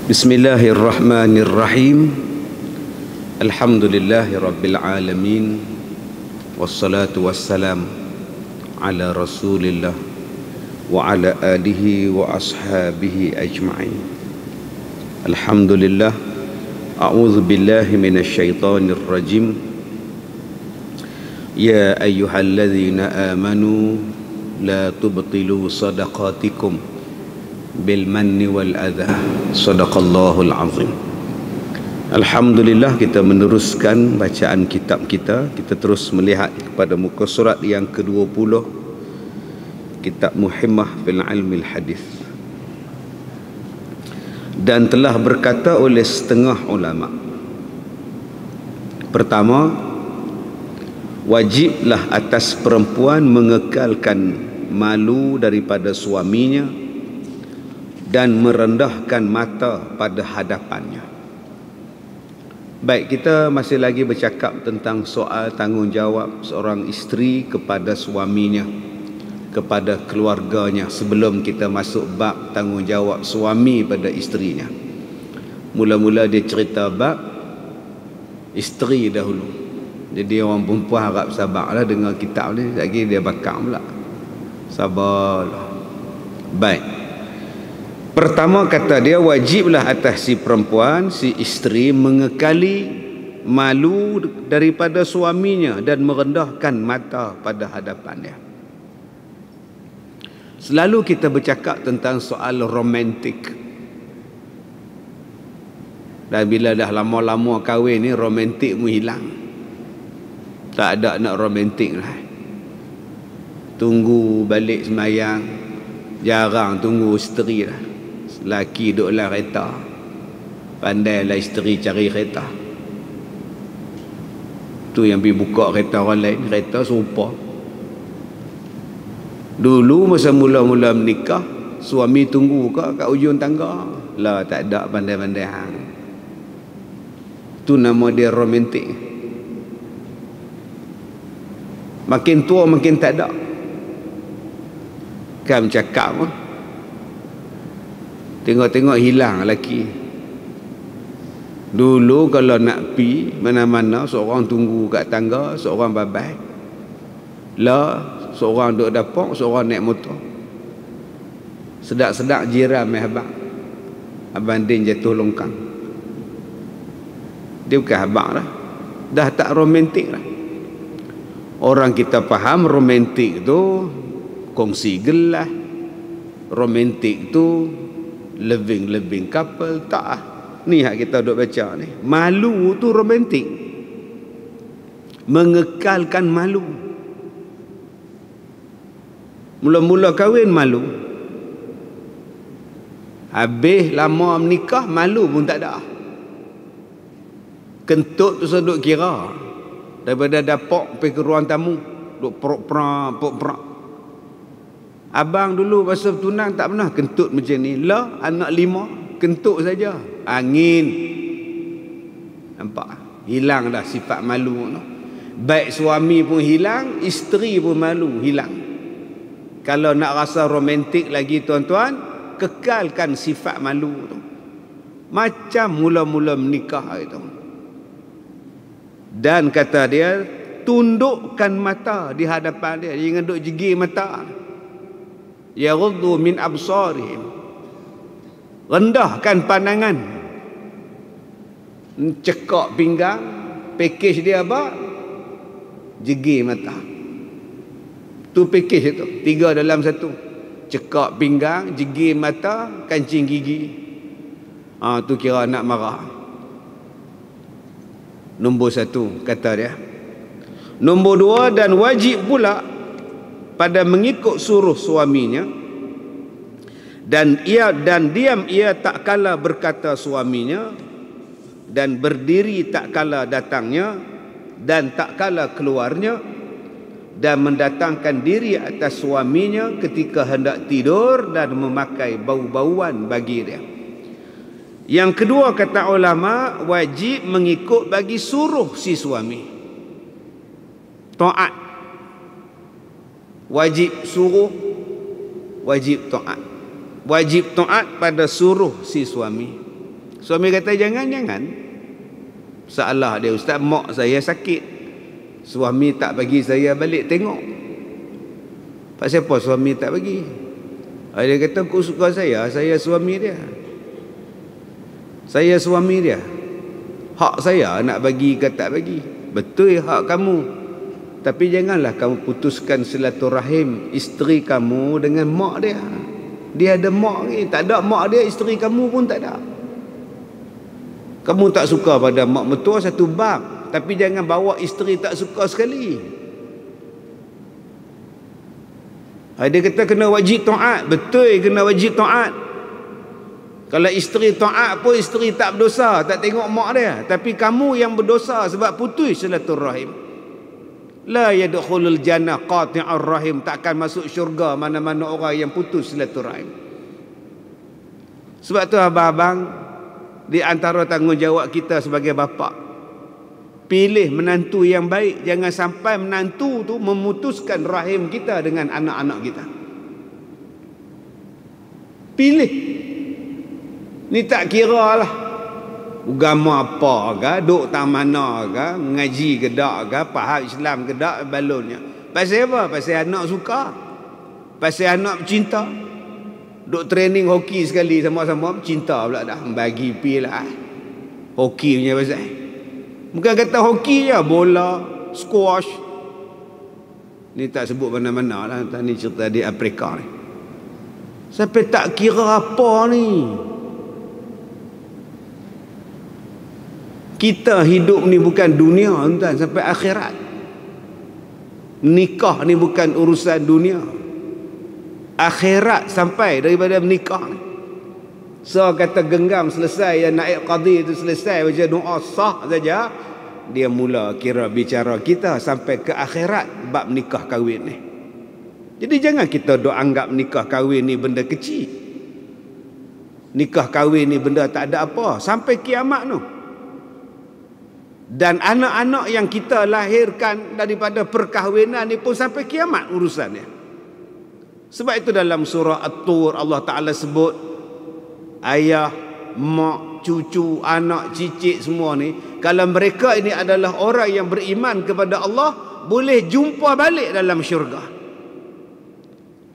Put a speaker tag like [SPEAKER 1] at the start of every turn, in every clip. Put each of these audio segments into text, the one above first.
[SPEAKER 1] Bismillahirrahmanirrahim. Alhamdulillahi rabbil alamin. Wassalatu wassalam ala rasulillah wa ala alihi wa ashabihi ajma'in. Alhamdulillah. A'udzu billahi minasyaitonir rajim. Ya ayyuhalladzina amanu la tubtilu sadaqatikum bil manni wal adha. Sadaqallahul azim. Alhamdulillah, kita meneruskan bacaan kitab kita. Kita terus melihat kepada muka surat yang ke-20, kitab Muhimmah fil Ilmil Hadis. Dan telah berkata oleh setengah ulama, pertama, wajiblah atas perempuan mengekalkan malu daripada suaminya dan merendahkan mata pada hadapannya. Baik, kita masih lagi bercakap tentang soal tanggungjawab seorang isteri kepada suaminya, kepada keluarganya, sebelum kita masuk bab tanggungjawab suami pada isterinya. Mula-mula dia cerita bab isteri dahulu. Jadi orang perempuan harap sabarlah dengar kitab ni, lagi dia bakar pula. Sabarlah. Baik. Pertama kata dia, wajiblah atas si perempuan, si isteri mengekali malu daripada suaminya dan merendahkan mata pada hadapannya. Selalu kita bercakap tentang soal romantik. Dan bila dah lama-lama kahwin ni, romantik mu hilang. Tak ada nak romantik lah. Tunggu balik semayang, jarang tunggu isteri lah. Laki duduklah kereta, pandailah isteri cari kereta. Tu yang pergi buka kereta orang lain, kereta serupa. Dulu masa mula-mula menikah, suami tunggu kat ujung tangga. Lah, tak ada pandai-pandai hang. Tu nama dia romantik. Makin tua makin tak ada. Kan cakap pun, tengok-tengok hilang lelaki. Dulu kalau nak pi mana-mana, seorang tunggu kat tangga, seorang babai. Lah, seorang duduk dapur, seorang naik motor. Sedak-sedak jiran mai habaq. Abang Din jatuh longkang. Dia bukan habaq dah. Dah tak romantik dah. Orang kita faham romantik tu kongsi gelas. Romantik tu living couple. Tak. Ni hak kita duk baca ni. Malu tu romantik. Mengekalkan malu. Mula-mula kahwin malu. Habis lama menikah, malu pun tak ada. Kentut tu seduk kira. Daripada dapur pergi ke ruang tamu, duk prok-prok. Abang dulu masa tunang tak pernah kentut macam ni. Lah, anak 5 kentut saja. Angin. Nampak? Hilang dah sifat malu tu. Baik suami pun hilang, isteri pun malu hilang. Kalau nak rasa romantik lagi tuan-tuan, kekalkan sifat malu tu. Macam mula-mula menikah itu. Dan kata dia, tundukkan mata di hadapan dia. Jangan duk jegir mata. Yaghuddu min absarihim. Rendahkan pandangan. Cekak pinggang. Pakej dia apa? Jegir mata. Tu pakej itu. 3 dalam 1. Cekak pinggang, jegir mata, kancing gigi. Tu kira nak marah. Nombor 1 kata dia. Nombor 2, dan wajib pula pada mengikut suruh suaminya, dan diam ia tak kala berkata suaminya, dan berdiri tak kala datangnya, dan tak kala keluarnya, dan mendatangkan diri atas suaminya ketika hendak tidur, dan memakai bau-bauan bagi dia. Yang kedua kata ulama, wajib mengikut bagi suruh si suami. Taat. Wajib suruh, wajib taat. Wajib taat pada suruh si suami. Suami kata jangan. Salah dia, ustaz, mak saya sakit, suami tak bagi saya balik tengok. Pasal apa suami tak bagi? Dia kata aku suka saya suami dia. Saya suami dia. Hak saya nak bagi ke tak bagi. Betul hak kamu. Tapi janganlah kamu putuskan silaturahim isteri kamu dengan mak dia. Dia ada mak ni, tak ada mak dia, isteri kamu pun tak ada. Kamu tak suka pada mak mertua satu bab, tapi jangan bawa isteri tak suka sekali. Dia kata kena wajib taat. Betul, kena wajib taat. Kalau isteri taat pun isteri tak berdosa, tak tengok mak dia. Tapi kamu yang berdosa sebab putus silaturahim. La yadkhulul jannah qati'ur rahim. Takkan masuk syurga mana-mana orang yang putus silaturahim. Sebab tu abang-abang, di antara tanggungjawab kita sebagai bapa, pilih menantu yang baik. Jangan sampai menantu tu memutuskan rahim kita dengan anak-anak kita. Pilih. Ni tak kira lah agama apa ke, duk tak mana ke, mengaji ke tak ke, faham Islam ke tak, balonnya. Pasal apa? Pasal anak suka, pasal anak bercinta. Duk training hoki sekali sama-sama, cinta pula dah, bagi pi lah hoki punya pasal. Bukan kata hoki je, bola, squash. Ni tak sebut mana-mana lah, ni cerita di Afrika ni. Sampai tak kira apa ni. Kita hidup ni bukan dunia, tuan, sampai akhirat. Nikah ni bukan urusan dunia, akhirat sampai daripada menikah ni. So kata genggam selesai, yang naik qadi itu selesai, baca doa sah saja, dia mula kira bicara kita sampai ke akhirat bab nikah kahwin ni. Jadi jangan kita dok anggap nikah kahwin ni benda kecil. Nikah kahwin ni benda tak ada apa sampai kiamat tu. Dan anak-anak yang kita lahirkan daripada perkahwinan ni pun sampai kiamat urusannya. Sebab itu dalam surah At-Tur Allah Ta'ala sebut ayah, mak, cucu, anak, cicit semua ni, kalau mereka ini adalah orang yang beriman kepada Allah, boleh jumpa balik dalam syurga.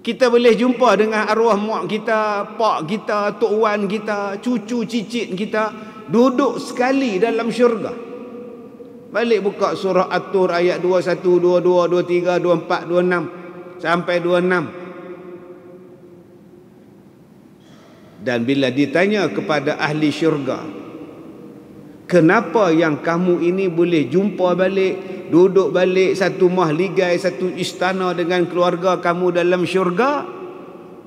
[SPEAKER 1] Kita boleh jumpa dengan arwah mak kita, pak kita, tok wan kita, cucu cicit kita, duduk sekali dalam syurga. Balik buka surah At-Tur ayat 21, 22, 23, 24, 26 sampai 26. Dan bila ditanya kepada ahli syurga, kenapa yang kamu ini boleh jumpa balik, duduk balik satu mahligai, satu istana dengan keluarga kamu dalam syurga?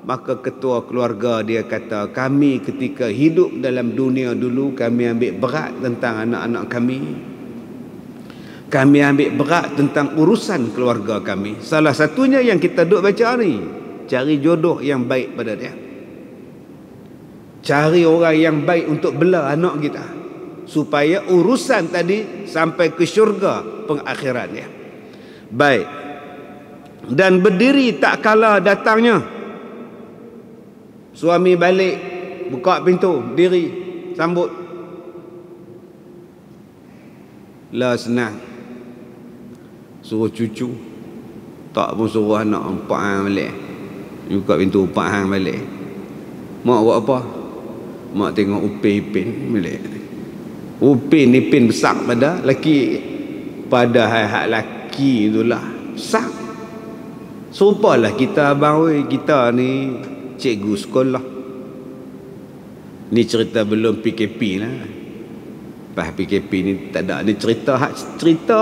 [SPEAKER 1] Maka ketua keluarga dia kata, kami ketika hidup dalam dunia dulu, kami ambil berat tentang anak-anak kami. Kami ambil berat tentang urusan keluarga kami. Salah satunya yang kita duk baca ni, cari jodoh yang baik pada dia. Cari orang yang baik untuk bela anak kita, supaya urusan tadi sampai ke syurga pengakhirannya. Baik. Dan berdiri tak kala datangnya. Suami balik, buka pintu, diri, sambut. Lah senang. Suruh cucu, tak pun suruh anak, empat hang balik. Buka pintu, empat hang balik. Mak buat apa? Mak tengok upin ipin balik. Upin ipin besar pada laki, pada hak laki itulah besar. Serupalah kita abang, kita ni cikgu sekolah. Ni cerita belum PKP lah. Lepas PKP ni tak ada. Ni cerita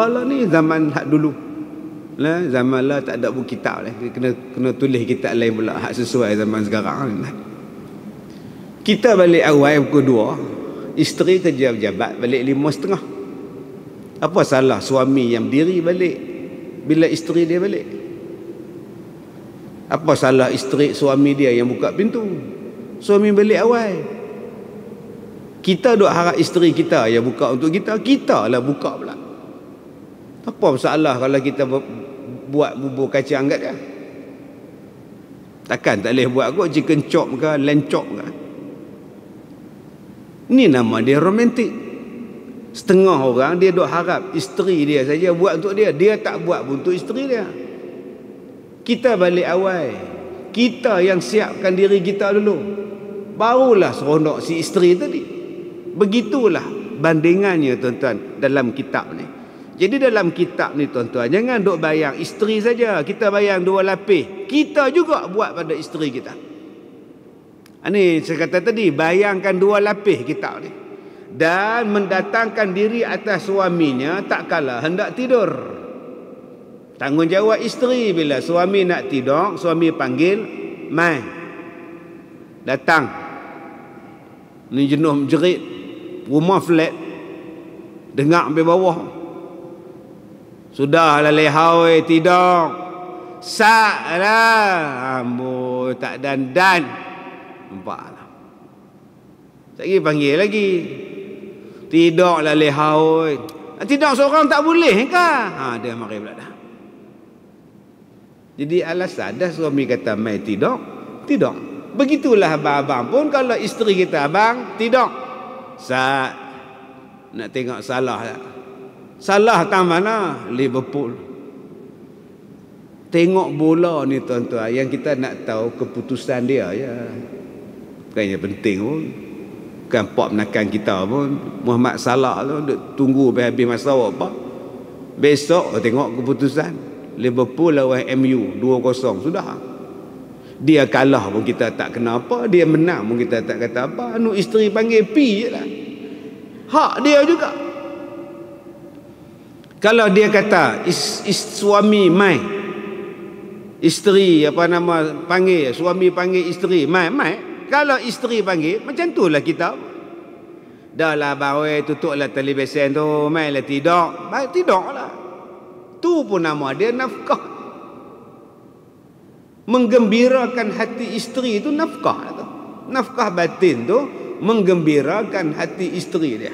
[SPEAKER 1] lah ni zaman hak dulu lah. Zaman lah tak ada buku kitab lah. Kena tulis kitab lain pula hak sesuai zaman sekarang lah. Kita balik awal pukul 2, isteri kerja pejabat balik 5:30. Apa salah suami yang berdiri balik bila isteri dia balik? Apa salah isteri suami dia yang buka pintu? Suami balik awal. Kita duk harap isteri kita yang buka untuk kita, kita lah buka pula. Apa masalah kalau kita buat bubur kacang kat dia? Takkan tak boleh buat kot chicken chop ke, lamb chop ke? Ni nama dia romantik. Setengah orang dia duk harap isteri dia saja buat untuk dia. Dia tak buat pun untuk isteri dia. Kita balik awal. Kita yang siapkan diri kita dulu. Barulah seronok si isteri tadi. Begitulah bandingannya tuan-tuan dalam kitab ni. Jadi dalam kitab ni tuan-tuan, jangan duk bayang isteri saja. Kita bayang dua lapis. Kita juga buat pada isteri kita. Ini saya kata tadi, bayangkan dua lapis kitab ni. Dan mendatangkan diri atas suaminya tak kala hendak tidur. Tanggungjawab isteri bila suami nak tidur, suami panggil, mai. Datang. Ni jenuh menjerit. Rumah flat. Dengar sampai bawah. Sudahlah lehau tidur. Saklah. Amboi tak dandan. Nampaklah. Sekali panggil lagi. Tidaklah lehau. Tidur seorang tak boleh ke? Dia mari pula dah. Jadi alasan dah suami kata mai tidur. Tidur. Begitulah abang-abang pun kalau isteri kita abang tidur. Nak tengok salah tak? Salah tang mana? Liverpool. Tengok bola ni tuan-tuan, yang kita nak tahu keputusan dia ya. Bukannya penting pun. Bukan pop menakan kita pun. Muhammad Salah tu duk tunggu sampai habis masa apa. Besok tengok keputusan. Liverpool lawan MU 2-0 sudah. Dia kalah pun kita tak kena apa, dia menang pun kita tak kata apa. Anu isteri panggil pi je lah. Hak dia juga. Kalau dia kata suami mai, isteri apa nama panggil, suami panggil isteri mai. Kalau isteri panggil, macam tu lah kita. Dah lah bawa tutuplah televisyen tu, mai lah tidur. Baik tidur lah. Tu pun nama dia nafkah. Menggembirakan hati isteri itu nafkah tu. Nafkah batin tu menggembirakan hati isteri dia.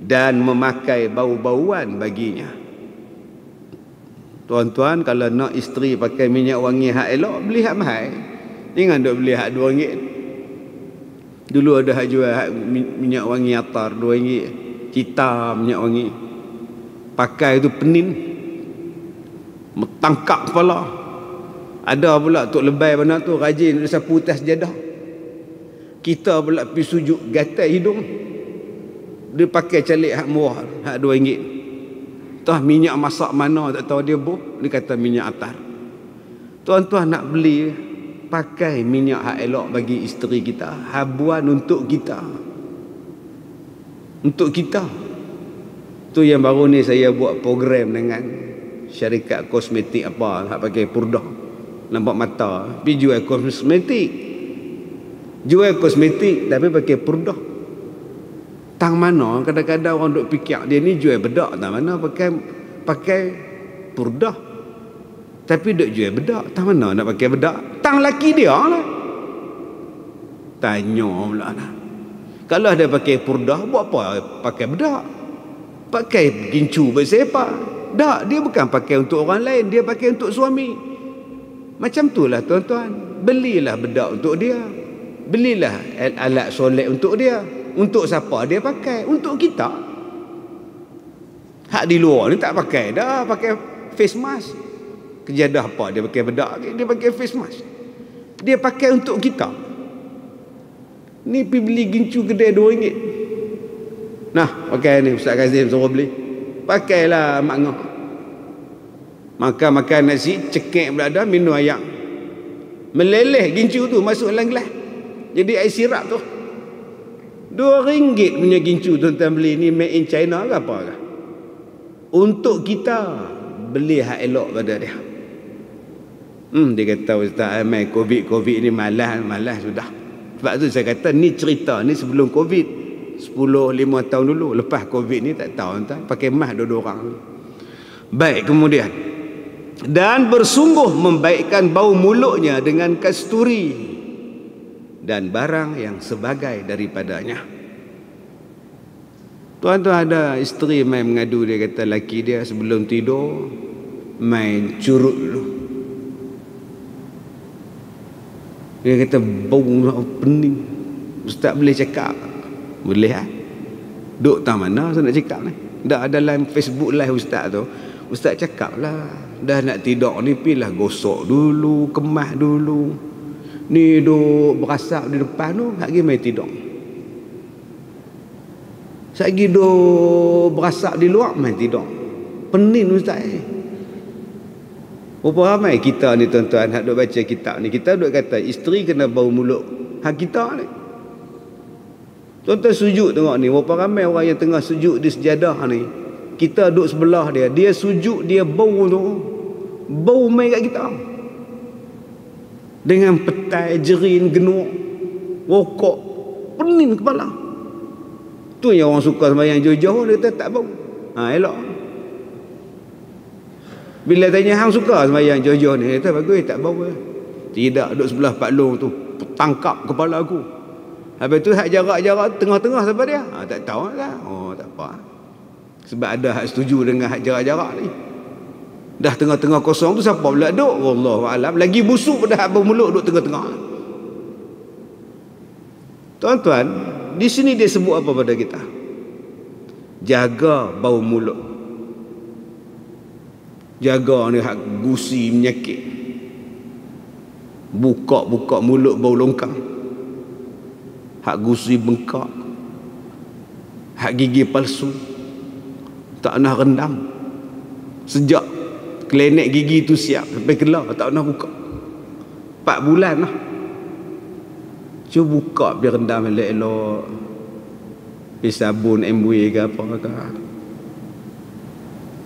[SPEAKER 1] Dan memakai bau-bauan baginya. Tuan-tuan, kalau nak isteri pakai minyak wangi hak elok, beli hak mahal. Jangan duk beli hak RM2. Dulu ada hak jual hak minyak wangi atar RM2. Hitam minyak wangi. Pakai tu penin. Metangkap kepala. Ada pula tok lebay mana tu rajin dia sapu tas jadah. Kita pula pergi sujud gatal hidung. Dia pakai calik hak murah, hak RM2. Tah minyak masak mana tak tahu dia dia kata minyak atar. Tuan-tuan nak beli, pakai minyak hak elok bagi isteri kita. Habuan untuk kita. Untuk kita. Tu yang baru ni saya buat program dengan syarikat kosmetik apa, hak pakai purdah. Nampak mata, pergi jual kosmetik. Jual kosmetik tapi pakai purdah. Tang mana kadang-kadang orang duk fikir dia ni jual bedak, tang mana pakai purdah. Tapi duk jual bedak, tang mana nak pakai bedak? Tang laki dia lah. Tanya pula lah. Kalau dia pakai purdah, buat apa pakai bedak? Pakai gincu bersepak. Tak, dia bukan pakai untuk orang lain, dia pakai untuk suami. Macam itulah tuan-tuan. Belilah bedak untuk dia. Belilah alat solat untuk dia. Untuk siapa dia pakai? Untuk kita. Hak di luar ni tak pakai dah, pakai face mask. Kejadah apa dia pakai bedak, dia pakai face mask. Dia pakai untuk kita. Ni pergi beli gincu kedai RM2. Nah, pakai ni Ustaz Kazim suruh beli. Pakailah mak ngah. Makan nasi, cekik pula dah, minum ayam. Meleleh gincu tu masuk dalam gelas. Jadi air sirap tu. RM2 punya gincu tuan-tuan beli ni made in China ke apa ke? Untuk kita beli hak elok pada dia. Dia kata Ustaz mai COVID ni malas sudah. Sebab tu saya kata ni cerita ni sebelum COVID. 10-5 tahun dulu. Lepas COVID ni tak tahu tuan, pakai mask dua orang. Baik, kemudian dan bersungguh membaikkan bau mulutnya dengan kasturi dan barang yang sebagai daripadanya. Tuan-tuan, ada isteri main mengadu, dia kata laki dia sebelum tidur main curut dulu. Dia kata bau pening. Ustaz boleh cakap Boleh lah. Duk tak mana saya nak cakap ni. Dah dalam Facebook live ustaz tu, ustaz cakap lah, dah nak tidur ni pilah gosok dulu, kemas dulu. Ni duk berasap di depan tu, hak gi mai tidur. Sagi duk berasap di luar mai tidur. Pening ustaz ni. Berapa ramai kita ni tuan-tuan hak duk baca kitab ni, kita duk kata isteri kena bau mulut. Hak kita ni. Tuan-tuan sujud tengok ni, berapa ramai orang yang tengah sujud di sejadah ni. Kita duduk sebelah dia, dia sujud, dia bau tu. Bau main kat kita. Dengan petai, jerin, genuk, rokok, pening kepala. Tu yang orang suka sembahyang jauh-jauh, dia kata tak bau. Elok. Bila tanya hang suka sembahyang jauh-jauh ni, dia kata bagus, tak bau. Tidak, duduk sebelah Pak Long tu, tangkap kepala aku. Habis tu hak jarak-jarak tengah-tengah sampai dia. Tak tahu lah. Oh, tak apa. Sebab ada hak setuju dengan hak jarak-jarak ni. Dah tengah-tengah kosong tu siapa pula duk? Wallahualam. Lagi busuk pada hak bermulut duk tengah-tengah. Tuan-tuan, di sini dia sebut apa pada kita? Jaga bau mulut. Jaga ni hak gusi menyakit. Buka-buka mulut bau longkang. Hak gusi bengkak, hak gigi palsu, tak nak rendam. Sejak klinik gigi tu siap sampai kelar tak nak buka. 4 bulan lah. Cuba buka biar rendam elok-elok. Pergi sabun MW ke apa ke.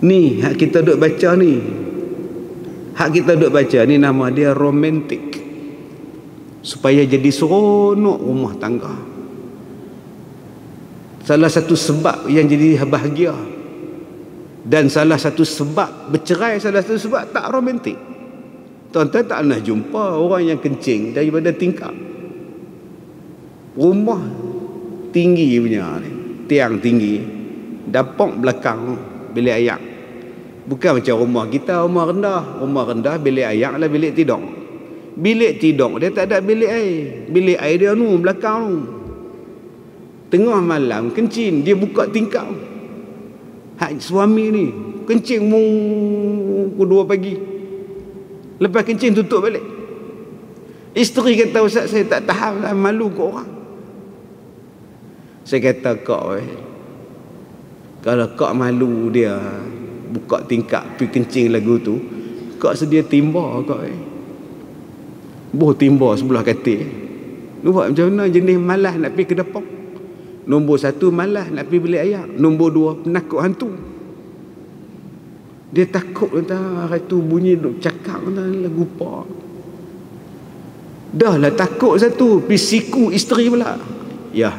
[SPEAKER 1] Ni hak kita duk baca ni. Hak kita duk baca ni nama dia romantik. Supaya jadi seronok rumah tangga. Salah satu sebab yang jadi bahagia. Dan salah satu sebab bercerai, salah satu sebab tak romantik. Tuan-tuan tak pernah jumpa orang yang kencing daripada tingkap. Rumah tinggi punya ni, tiang tinggi, dapur belakang bilik ayak. Bukan macam rumah kita, rumah rendah. Rumah rendah bilik ayak lah bilik tidur. Bilik tidur dia tak ada bilik air. Bilik air dia nu belakang tu. Tengah malam kencing, dia buka tingkap. Hak suami ni kencing pukul 2 pagi. Lepas kencing tutup balik. Isteri kata, ustaz saya tak tahan lah, malu ke orang. Saya kata kau kalau kau malu dia buka tingkap pergi kencing lagu tu, kau sedia timba kau boh timba sebelah katil. Buat macam mana jenis malas nak pergi ke dapur. Nombor 1 malas nak pergi bilik air. Nombor 2 penakut hantu. Dia takut entah hari tu bunyi duk cakap entah lagu apa. Dah lah takut satu, pergi siku isteri pula. Ya.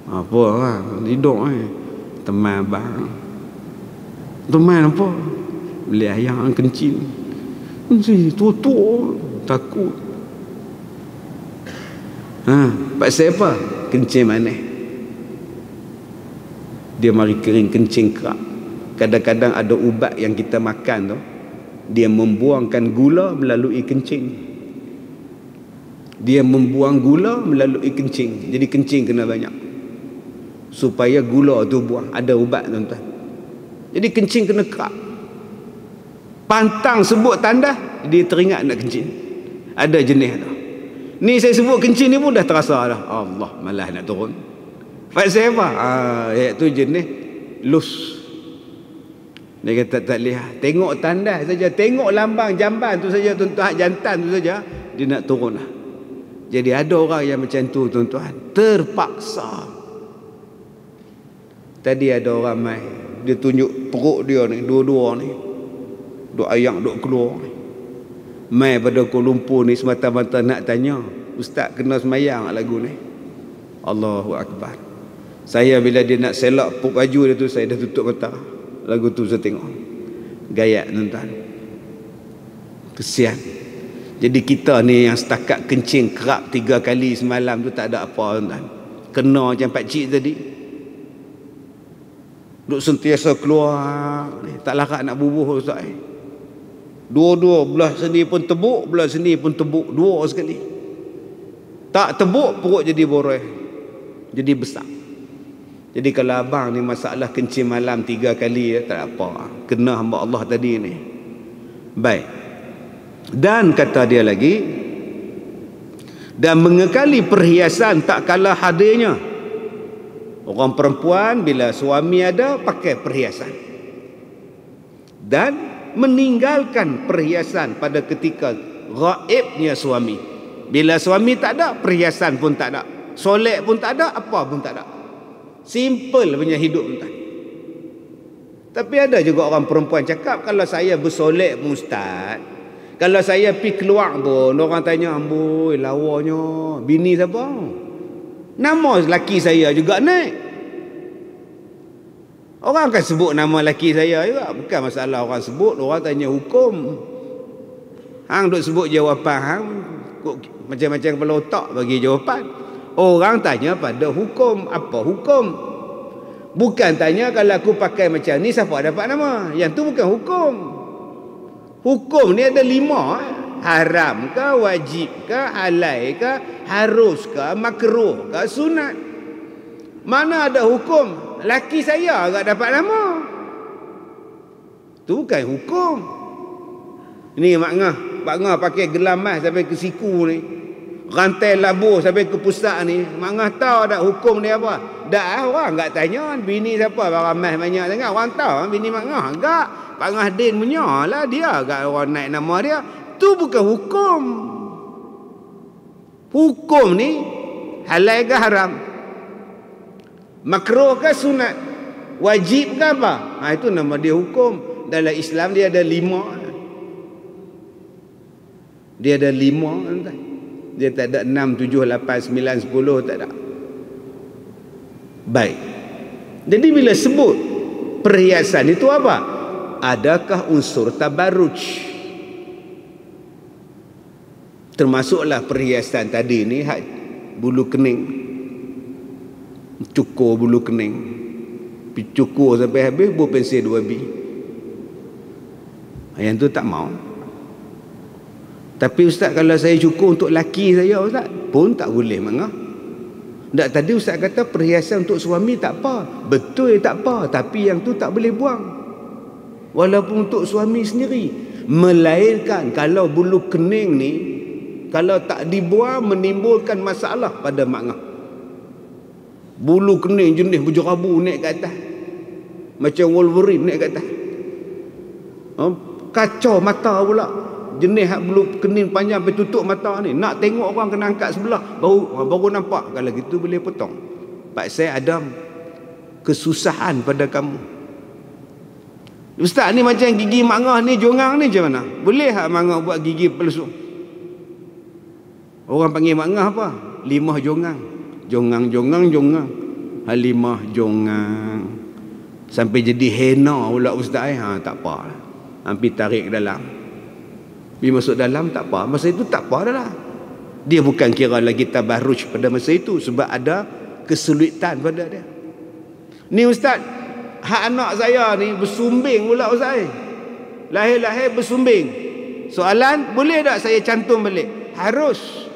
[SPEAKER 1] Apa lah, tidur teman bang. Teman apa? Bilik air kencing. Tua-tua takut. Pasal apa? Kencing mana? Dia mari kering kencing kerak. Kadang-kadang ada ubat yang kita makan tu, dia membuangkan gula melalui kencing. Dia membuang gula melalui kencing. Jadi kencing kena banyak. Supaya gula tu buang. Ada ubat tuan-tuan. Jadi kencing kena kerak. Pantang sebut tanda, dia teringat nak kencing. Ada jenis tu. Ni saya sebut kencing ni pun dah terasa dah. Allah, malas nak turun. Pasal apa? Iaitu jenis lus. Dia kata tak lihat. Tengok tanda saja. Tengok lambang jamban tu saja tuan-tuan. Jantan tu saja. Dia nak turun lah. Jadi ada orang yang macam tu tuan-tuan. Terpaksa. Tadi ada orang mai. Dia tunjuk perut dia ni. Dua-dua ni. Duk ayak duk keluar ni. Mai pada Kuala Lumpur ni semata-mata nak tanya, ustaz kena semayang lagu ni. Allahu Akbar. Saya bila dia nak selak puk baju dia tu, saya dah tutup mata. Lagu tu saya tengok. Gayat tuan-tuan. Kesian. Jadi kita ni yang setakat kencing kerap 3 kali semalam tu tak ada apa tuan-tuan. Kena macam pakcik tadi. Duk sentiasa keluar. Tak larat nak bubuh ustaz. Dua-dua belah sini pun tebuk, belah sini pun tebuk, 2 sekali. Tak tebuk perut jadi boreh. Jadi besar. Jadi kalau abang ni masalah kencing malam 3 kali, tak apa. Kena hamba Allah tadi ni. Baik. Dan kata dia lagi, dan mengekali perhiasan tak kalah hadirnya. Orang perempuan bila suami ada pakai perhiasan. Dan meninggalkan perhiasan pada ketika gaibnya suami. Bila suami tak ada, perhiasan pun tak ada. Solek pun tak ada, apa pun tak ada. Simple punya hidup tuan. Tapi ada juga orang perempuan cakap, kalau saya bersolek pun ustaz, kalau saya pergi keluar pun orang tanya, amboi lawanya bini siapa? Nama lelaki saya juga naik. Orang akan sebut nama lelaki saya juga. Bukan masalah orang sebut, orang tanya hukum. Hang duk sebut jawapan hang, macam-macam kepala otak bagi jawapan. Orang tanya pada hukum. Apa hukum? Bukan tanya kalau aku pakai macam ni siapa dapat nama. Yang tu bukan hukum. Hukum ni ada 5. Haram ke, wajib ke, halal ke, harus ke, makruh ke, sunat. Mana ada hukum laki saya agak dapat nama. Tu bukan hukum. Ni Mak Ngah pakai gelam mas sampai ke siku ni, rantai labuh sampai ke pusat ni. Mak Ngah tahu tak hukum dia apa? Dah orang enggak tanya bini siapa barang mas banyak sangat. Orang tahu bini Mak Ngah enggak. Pak Ngah Din punya lah dia agak orang naik nama dia. Tu bukan hukum. Hukum ni halal ke haram? Makruh ke sunat? Wajib ke apa? Itu nama dia hukum. Dalam Islam dia ada 5. Dia ada 5. Dia tak ada 6, 7, 8, 9, 10. Tak ada. Baik. Jadi bila sebut perhiasan itu apa? Adakah unsur tabarruj? Termasuklah perhiasan tadi ni bulu kening. Cukur bulu kening. Cukur sampai habis, buah pensel 2 bi. Yang tu tak mau. Tapi ustaz, kalau saya cukur untuk laki saya ustaz, pun tak boleh mangah. Tak, tadi ustaz kata perhiasan untuk suami tak apa. Betul tak apa, tapi yang tu tak boleh buang. Walaupun untuk suami sendiri. Melainkan kalau bulu kening ni kalau tak dibuang menimbulkan masalah pada mangah. Bulu kening jenis berjerabu naik ke atas. Macam Wolverine naik ke atas. Kacau mata pula. Jenis bulu kening panjang sampai tutup mata ni. Nak tengok orang kena angkat sebelah baru nampak. Kalau gitu boleh potong. Pak saya ada kesusahan pada kamu. Ustaz ni macam gigi Mak Ngah ni, jongang ni macam mana? Boleh tak Mak Ngah buat gigi pelesuk? Orang panggil Mak Ngah apa? 5 jongang. Jongang. 5 jongang. Sampai jadi henna pula ustaz. Tak apa. Hampir tarik ke dalam. Bila masuk dalam tak apa. Masa itu tak apa dah lah. Dia bukan kira lagi tabarruj pada masa itu. Sebab ada kesulitan pada dia. Ni ustaz, hak anak saya ni bersumbing pula ustaz. Lahir-lahir bersumbing. Soalan, boleh tak saya cantum balik? Harus.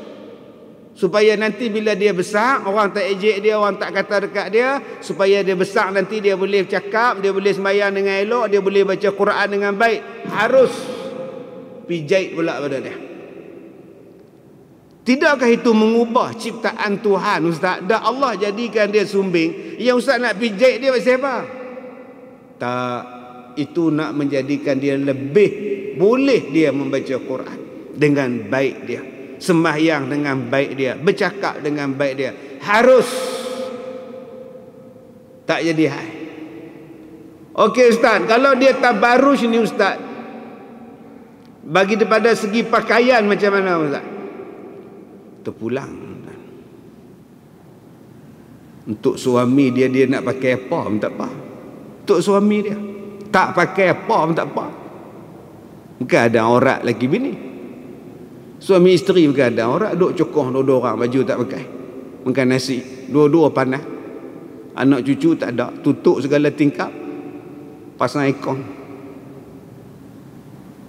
[SPEAKER 1] Supaya nanti bila dia besar, orang tak ejek dia, orang tak kata dekat dia. Supaya dia besar nanti dia boleh cakap, dia boleh sembahyang dengan elok, dia boleh baca Quran dengan baik. Harus pijait pula pada dia. Tidakkah itu mengubah ciptaan Tuhan ustaz? Dah Allah jadikan dia sumbing, yang ustaz nak pijait dia pasal apa? Tak, itu nak menjadikan dia lebih boleh dia membaca Quran dengan baik dia, sembahyang dengan baik dia, bercakap dengan baik dia. Harus. Tak jadi hal. Okey ustaz, kalau dia tabarruj ni ustaz, bagi daripada segi pakaian macam mana ustaz? Terpulang. Untuk suami dia nak pakai apa pun tak apa. Untuk suami dia tak pakai apa pun tak apa. Bukan ada aurat lagi bini. Suami isteri bukan ada aurat, duk cokoh dua-dua orang baju tak pakai. Makan nasi, dua-dua panas. Anak cucu tak ada, tutup segala tingkap. Pasang aircon.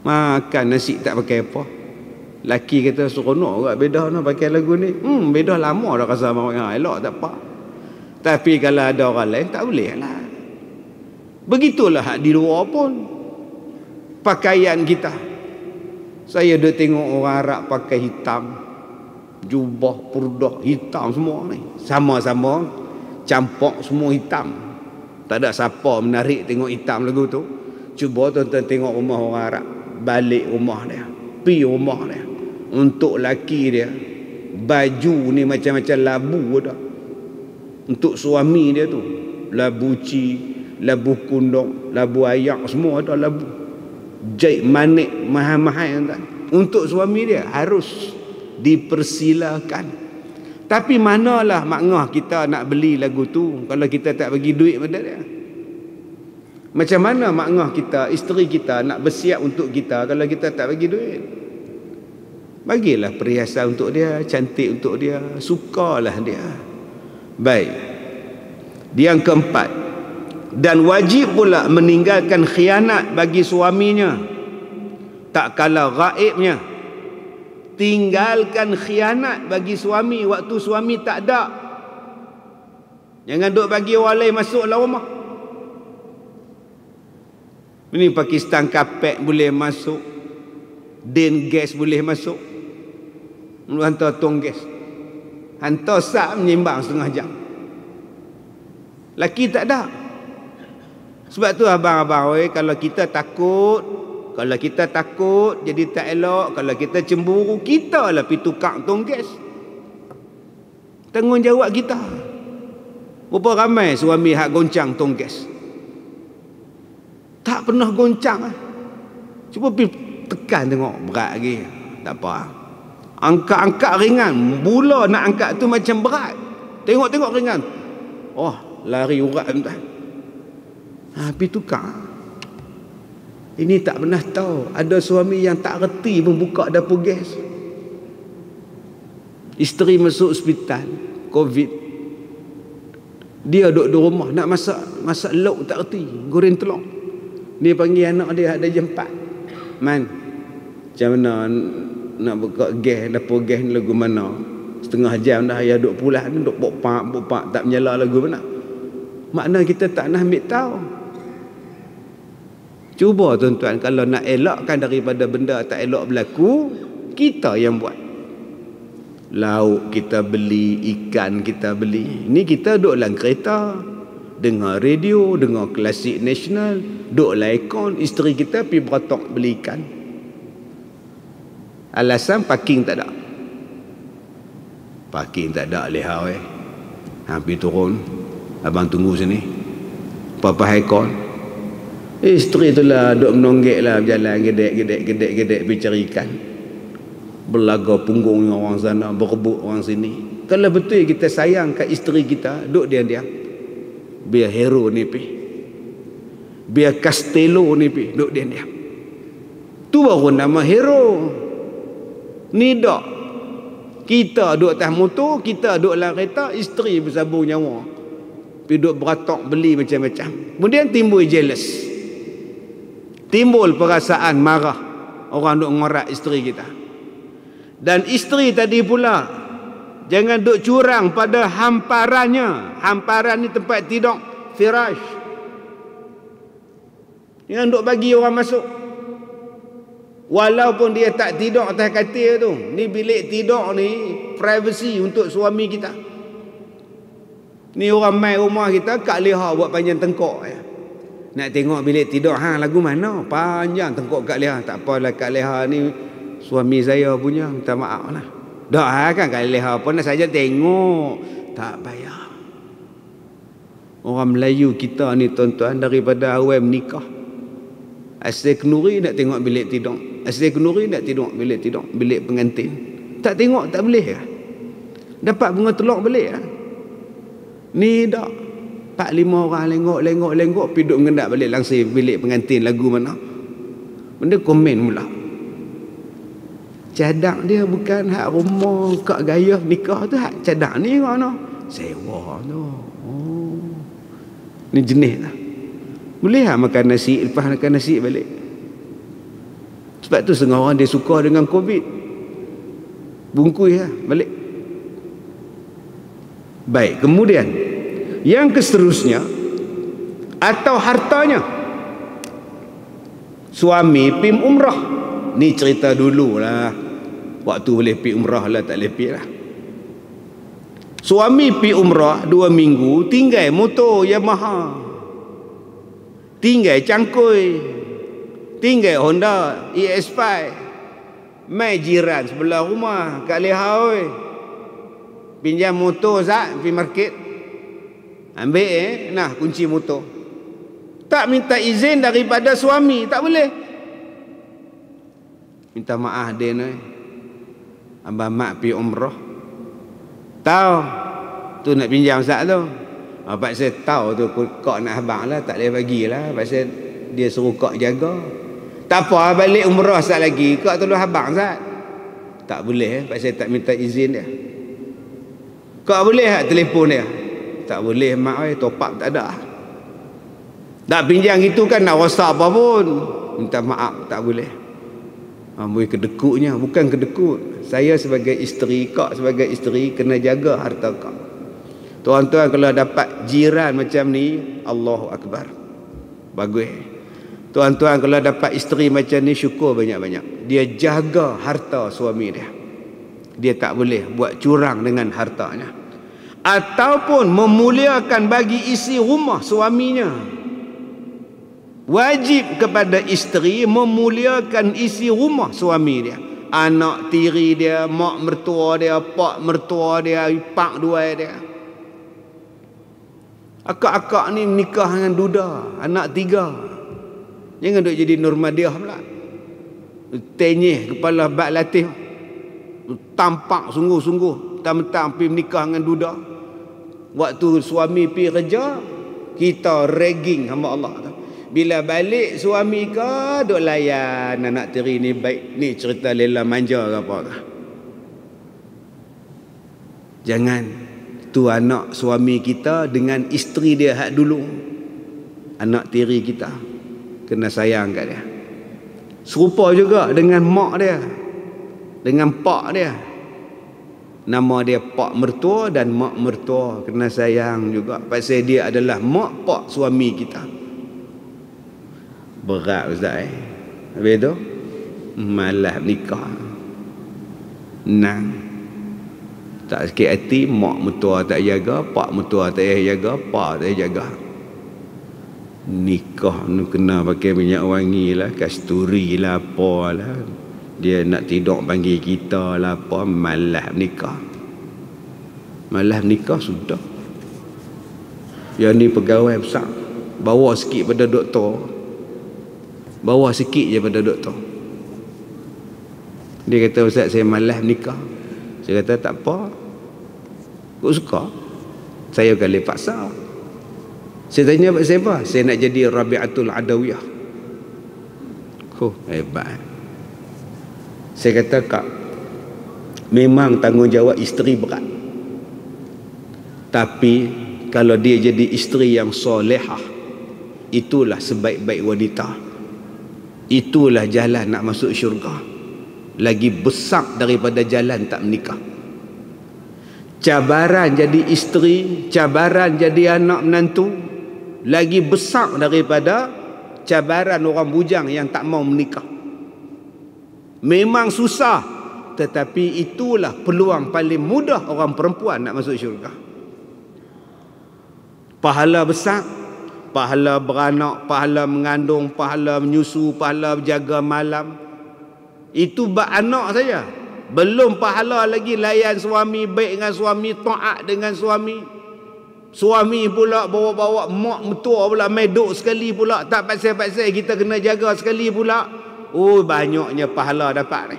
[SPEAKER 1] Makan nasi tak pakai apa. Laki kata seronok juga beda nak pakai lagu ni. Beda lama dah rasa elok tak apa. Tapi kalau ada orang lain tak boleh lah. Begitulah hak di luar pun. Pakaian kita. Saya dah tengok orang Arab pakai hitam, jubah, purdah hitam semua ni. Sama-sama campur semua hitam. Tak ada siapa menarik tengok hitam lagu tu. Cuba tuan-tuan tengok rumah orang Arab, balik rumah dia, pi rumah dia. Untuk laki dia, baju ni macam-macam labu dah. Untuk suami dia tu, labu ci, labu kundung, labu ayak, semua ada labu. Jahit manik mahal-mahal kan. Untuk suami dia harus dipersilakan. Tapi manalah maknah kita nak beli lagu tu kalau kita tak bagi duit pada dia? Macam mana maknah kita, isteri kita nak bersiap untuk kita kalau kita tak bagi duit? Bagilah perhiasan untuk dia, cantik untuk dia, sukalah dia. Baik. Yang keempat, dan wajib pula meninggalkan khianat bagi suaminya tak kala gaibnya. Tinggalkan khianat bagi suami waktu suami tak ada. Jangan duk bagi orang lain masuk dalam rumah. Ini Pakistan kapek boleh masuk, din gas boleh masuk, hantar tong gas, hantar sak menyimbang setengah jam. Laki tak ada. Sebab tu abang-abang, kalau kita takut jadi tak elok, kalau kita cemburu, kita lah pergi tukar tong gas. Tanggungjawab kita. Berapa ramai suami hak goncang tong gas? Tak pernah goncang. Cuba pergi tekan tengok, berat lagi. Tak apa. Angkat-angkat ringan. Mula nak angkat tu macam berat. Tengok-tengok ringan. Oh, lari urat tuan. Pergi tukar. Ini tak pernah tahu. Ada suami yang tak reti membuka dapur gas. Isteri masuk hospital COVID. Dia duduk di rumah nak masak lauk tak reti, goreng telur. Dia panggil anak dia ada jam 4. Man, macam mana nak buka gas, dapur gas ni lagu mana? Setengah jam dah ya duduk pulas ni, duduk bok-pak tak menyala lagu mana? Makna kita tak nak ambil tahu. Cuba tuan-tuan, kalau nak elakkan daripada benda tak elok berlaku, kita yang buat. Lauk kita beli, ikan kita beli. Ini kita duduk dalam kereta, dengar radio, dengar klasik nasional, duduk dalam aircon, isteri kita pergi beratok beli ikan. Alasan parking tak ada. Parking tak ada lehau pergi turun. Abang tunggu sini. Papa aircon. Isteri tu lah duk menonggek lah berjalan gedek pergi cari ikan. Berlaga punggung dengan orang sana, berebut orang sini. Kalau betul kita sayang kat isteri kita, duk diam-diam. Biar hero ni pergi, biar Castello ni pergi, duk diam-diam. Tu baru nama hero. Ni dak. Kita duk atas motor, kita duk dalam kereta, isteri bersabung nyawa. Pergi duk beratok beli macam-macam. Kemudian timbul jealous. Timbul perasaan marah. Orang duk ngorak isteri kita. Dan isteri tadi pula, jangan duk curang pada hamparannya. Hamparan ni tempat tidur, firash. Jangan duk bagi orang masuk. Walaupun dia tak tidur atas katil tu. Ni bilik tidur ni privacy untuk suami kita. Ni orang mai rumah kita, Kak Leha buat panjang tengkok ya. Nak tengok bilik tidur, lagu mana? Panjang tengkok Kak Leha. Tak apalah, Kak Leha ni suami saya punya, minta maaf lah. Dah kan Kak Leha pun nak saja tengok. Tak payah. Orang Melayu kita ni tuan-tuan, daripada awal menikah, asyik kenuri nak tengok bilik tidur, asyik kenuri nak tengok bilik tidur, bilik pengantin. Tak tengok tak boleh lah. Dapat bunga telur boleh lah. Ni dah 4-5 orang lengok pergi duduk mengendak balik langsir bilik pengantin lagu mana. Benda komen pula. Cadang dia bukan hak rumah kak gaya nikah tu, hak cadang ni mana? Sewa tu. Oh. Ni jenis lah. Boleh lah makan nasi, lepas makan nasi balik. Sebab tu setengah orang dia suka dengan COVID. Bungkus lah balik. Baik, kemudian Yang seterusnya, atau hartanya. Suami pergi umrah. Ni cerita dulu lah. Waktu boleh pergi umrah lah, tak boleh pergi lah. Suami pergi umrah 2 minggu, tinggal motor Yamaha, tinggal cangkui, tinggal Honda EX5. Mai jiran sebelah rumah kat Leha, pinjam motor Zat pergi market, ambil nah kunci motor. Tak minta izin daripada suami, tak boleh. Minta maaf dia ni, abang mak pergi umrah, tahu tu nak pinjam Zat tu. Pak saya tahu tu kau nak abang lah, tak boleh bagilah. Pak saya dia suruh kau jaga. Tak apa, balik umrah Zat lagi, kau tolong abang Zat. Tak boleh, Pak saya tak minta izin dia. Kau boleh tak telefon dia? Tak boleh mak, top up tak ada. Tak pinjam gitu kan nak rosak apa pun. Minta maaf, tak boleh. Amboi kedekutnya, bukan kedekut. Saya sebagai isteri, kau sebagai isteri kena jaga harta kau. Tuan-tuan kalau dapat jiran macam ni, Allahu Akbar. Bagus. Tuan-tuan kalau dapat isteri macam ni, syukur banyak-banyak. Dia jaga harta suami dia. Dia tak boleh buat curang dengan hartanya. Ataupun memuliakan bagi isi rumah suaminya. Wajib kepada isteri memuliakan isi rumah suami dia. Anak tiri dia, mak mertua dia, pak mertua dia, pak dua dia. Akak-akak ni nikah dengan duda, anak 3. Jangan duk jadi Nurmadiah pula. Tenyih kepala bak latih. Tampak sungguh-sungguh. Mentang-mentang pergi menikah dengan duda. Waktu suami pergi kerja, kita ragging sama Allah. Bila balik suami ke, duk layan anak tiri ni baik. Ni cerita lela manja ke apa ke. Jangan. Tu anak suami kita dengan isteri dia hak dulu. Anak tiri kita. Kena sayang kat dia. Serupa juga dengan mak dia, dengan pak dia. Nama dia pak mertua dan mak mertua. Kena sayang juga. Pasal dia adalah mak pak suami kita. Berat Ustaz Habis tu malas nikah. Nah, tak sikit hati, mak mertua tak jaga, pak mertua tak jaga, pak tak jaga. Nikah ni kena pakai minyak wangi lah, kasturi lah, apalah. Dia nak tidur panggil kita lah, apa. Malas nikah. Malas nikah sudah. Yang ni pegawai besar, bawa sikit pada doktor, bawa sikit je pada doktor. Dia kata, Ustaz saya malas nikah. Saya kata tak apa, kau suka, saya boleh paksa. Saya tanya pak siapa? Saya nak jadi Rabi'atul Adawiyah. Hebat. Saya kata, Kak, memang tanggungjawab isteri berat. Tapi kalau dia jadi isteri yang solehah, itulah sebaik-baik wanita. Itulah jalan nak masuk syurga. Lagi besar daripada jalan tak menikah. Cabaran jadi isteri, cabaran jadi anak menantu, lagi besar daripada cabaran orang bujang yang tak mau menikah. Memang susah, tetapi itulah peluang paling mudah orang perempuan nak masuk syurga. Pahala besar, pahala beranak, pahala mengandung, pahala menyusu, pahala berjaga malam. Itu bab anak saja. Belum pahala lagi layan suami, baik dengan suami, taat dengan suami. Suami pula bawa-bawa mak mertua pula medok sekali pula. Tak pasal-pasal kita kena jaga sekali pula. Oh, banyaknya pahala dapat ni.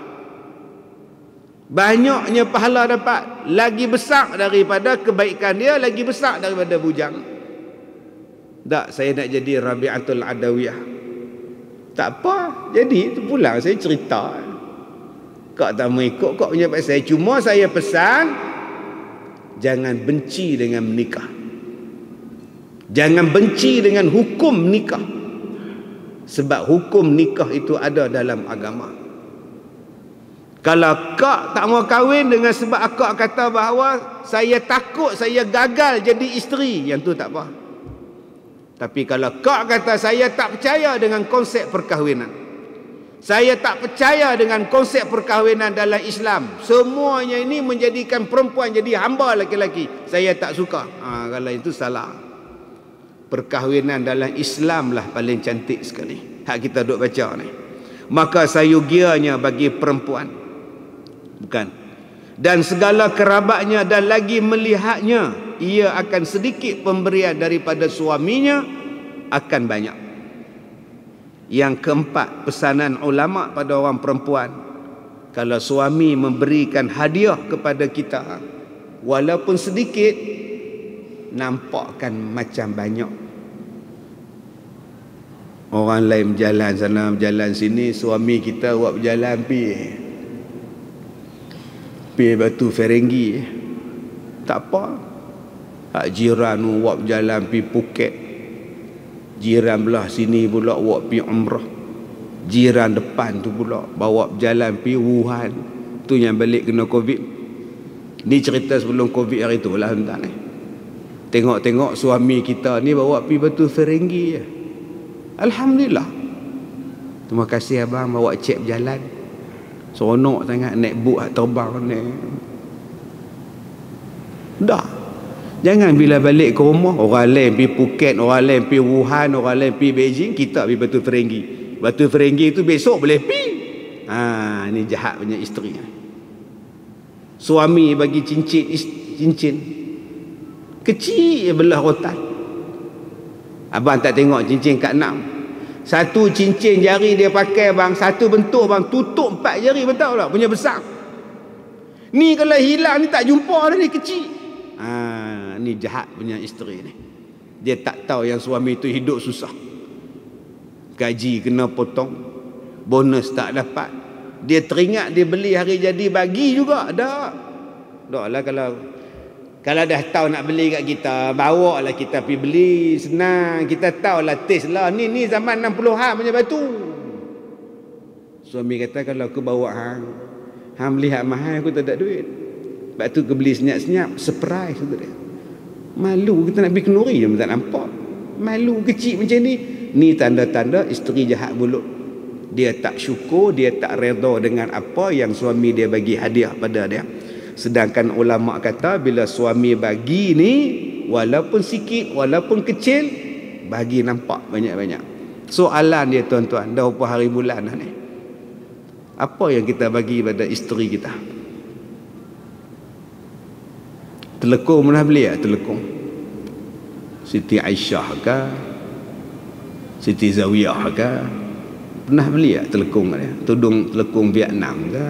[SPEAKER 1] Banyaknya pahala dapat. Lagi besar daripada kebaikan dia, lagi besar daripada bujang. Tak, saya nak jadi Rabi'atul Adawiyah. Tak apa, jadi itu pulang saya cerita. Kau tak mau ikut, kau punya pasal. Cuma saya pesan, jangan benci dengan menikah. Jangan benci dengan hukum nikah. Sebab hukum nikah itu ada dalam agama. Kalau kak tak mau kahwin dengan sebab akak kata bahawa saya takut saya gagal jadi isteri, yang tu tak apa. Tapi kalau kak kata saya tak percaya dengan konsep perkahwinan, saya tak percaya dengan konsep perkahwinan dalam Islam, semuanya ini menjadikan perempuan jadi hamba laki-laki, saya tak suka. Kalau itu salah. Perkahwinan dalam Islam lah paling cantik sekali. Hak kita duk baca ni. Maka sayugianya bagi perempuan, bukan, dan segala kerabatnya, dan lagi melihatnya ia akan sedikit pemberian daripada suaminya akan banyak. Yang keempat, pesanan ulama pada orang perempuan, kalau suami memberikan hadiah kepada kita walaupun sedikit, nampakkan macam banyak. Orang lain berjalan sana berjalan sini, suami kita buat berjalan pi Batu Ferenggi, tak apa. Hak jiran buat berjalan pi Phuket, jiran belah sini pula buat pi umrah, jiran depan tu pula bawa berjalan pi Wuhan, tu yang balik kena Covid. Ni cerita sebelum Covid hari tu lah tuan ni. Tengok-tengok suami kita ni bawa pi Batu Ferenggi je. Alhamdulillah. Terima kasih abang bawa cek berjalan. Seronok sangat naik buk terbang ni. Dah. Jangan bila balik ke rumah, orang lain pergi Phuket, orang lain pergi Wuhan, orang lain pergi Beijing, kita pergi Batu Ferenggi. Batu Ferenggi tu besok boleh pergi. Ni jahat punya isteri. Suami bagi cincin kecil belah rotan. Abang tak tengok cincin kat 6. Satu cincin jari dia pakai bang, satu bentuk bang, tutup 4 jari, betul tak? Punya besar. Ni kalau hilang ni tak jumpa dah ni, kecil. Ni jahat punya isteri ni. Dia tak tahu yang suami tu hidup susah. Gaji kena potong, bonus tak dapat. Dia teringat dia beli hari jadi bagi juga. Dah lah kalau dah tahu nak beli kat kita, bawa lah kita pergi beli, senang. Kita tahu lah taste lah. Ni zaman 60-an punya batu. Suami kata kalau aku bawa hang beli hak mahal, aku tak ada duit. Sebab tu aku beli senyap-senyap, surprise tu dia. Malu kita nak pergi kenduri je tak nampak. Malu kecil macam ni. Ni tanda-tanda isteri jahat mulut. Dia tak syukur, dia tak redha dengan apa yang suami dia bagi hadiah pada dia. Sedangkan ulama kata bila suami bagi ni, walaupun sikit, walaupun kecil, bagi nampak banyak-banyak. Soalan dia tuan-tuan, dah berapa hari bulan dah ni, apa yang kita bagi pada isteri kita? Telekung pernah beli tak? Telekung Siti Aisyah ke, Siti Zawiyah ke, pernah beli tak telekung dia? Tudung telekung Vietnam ke?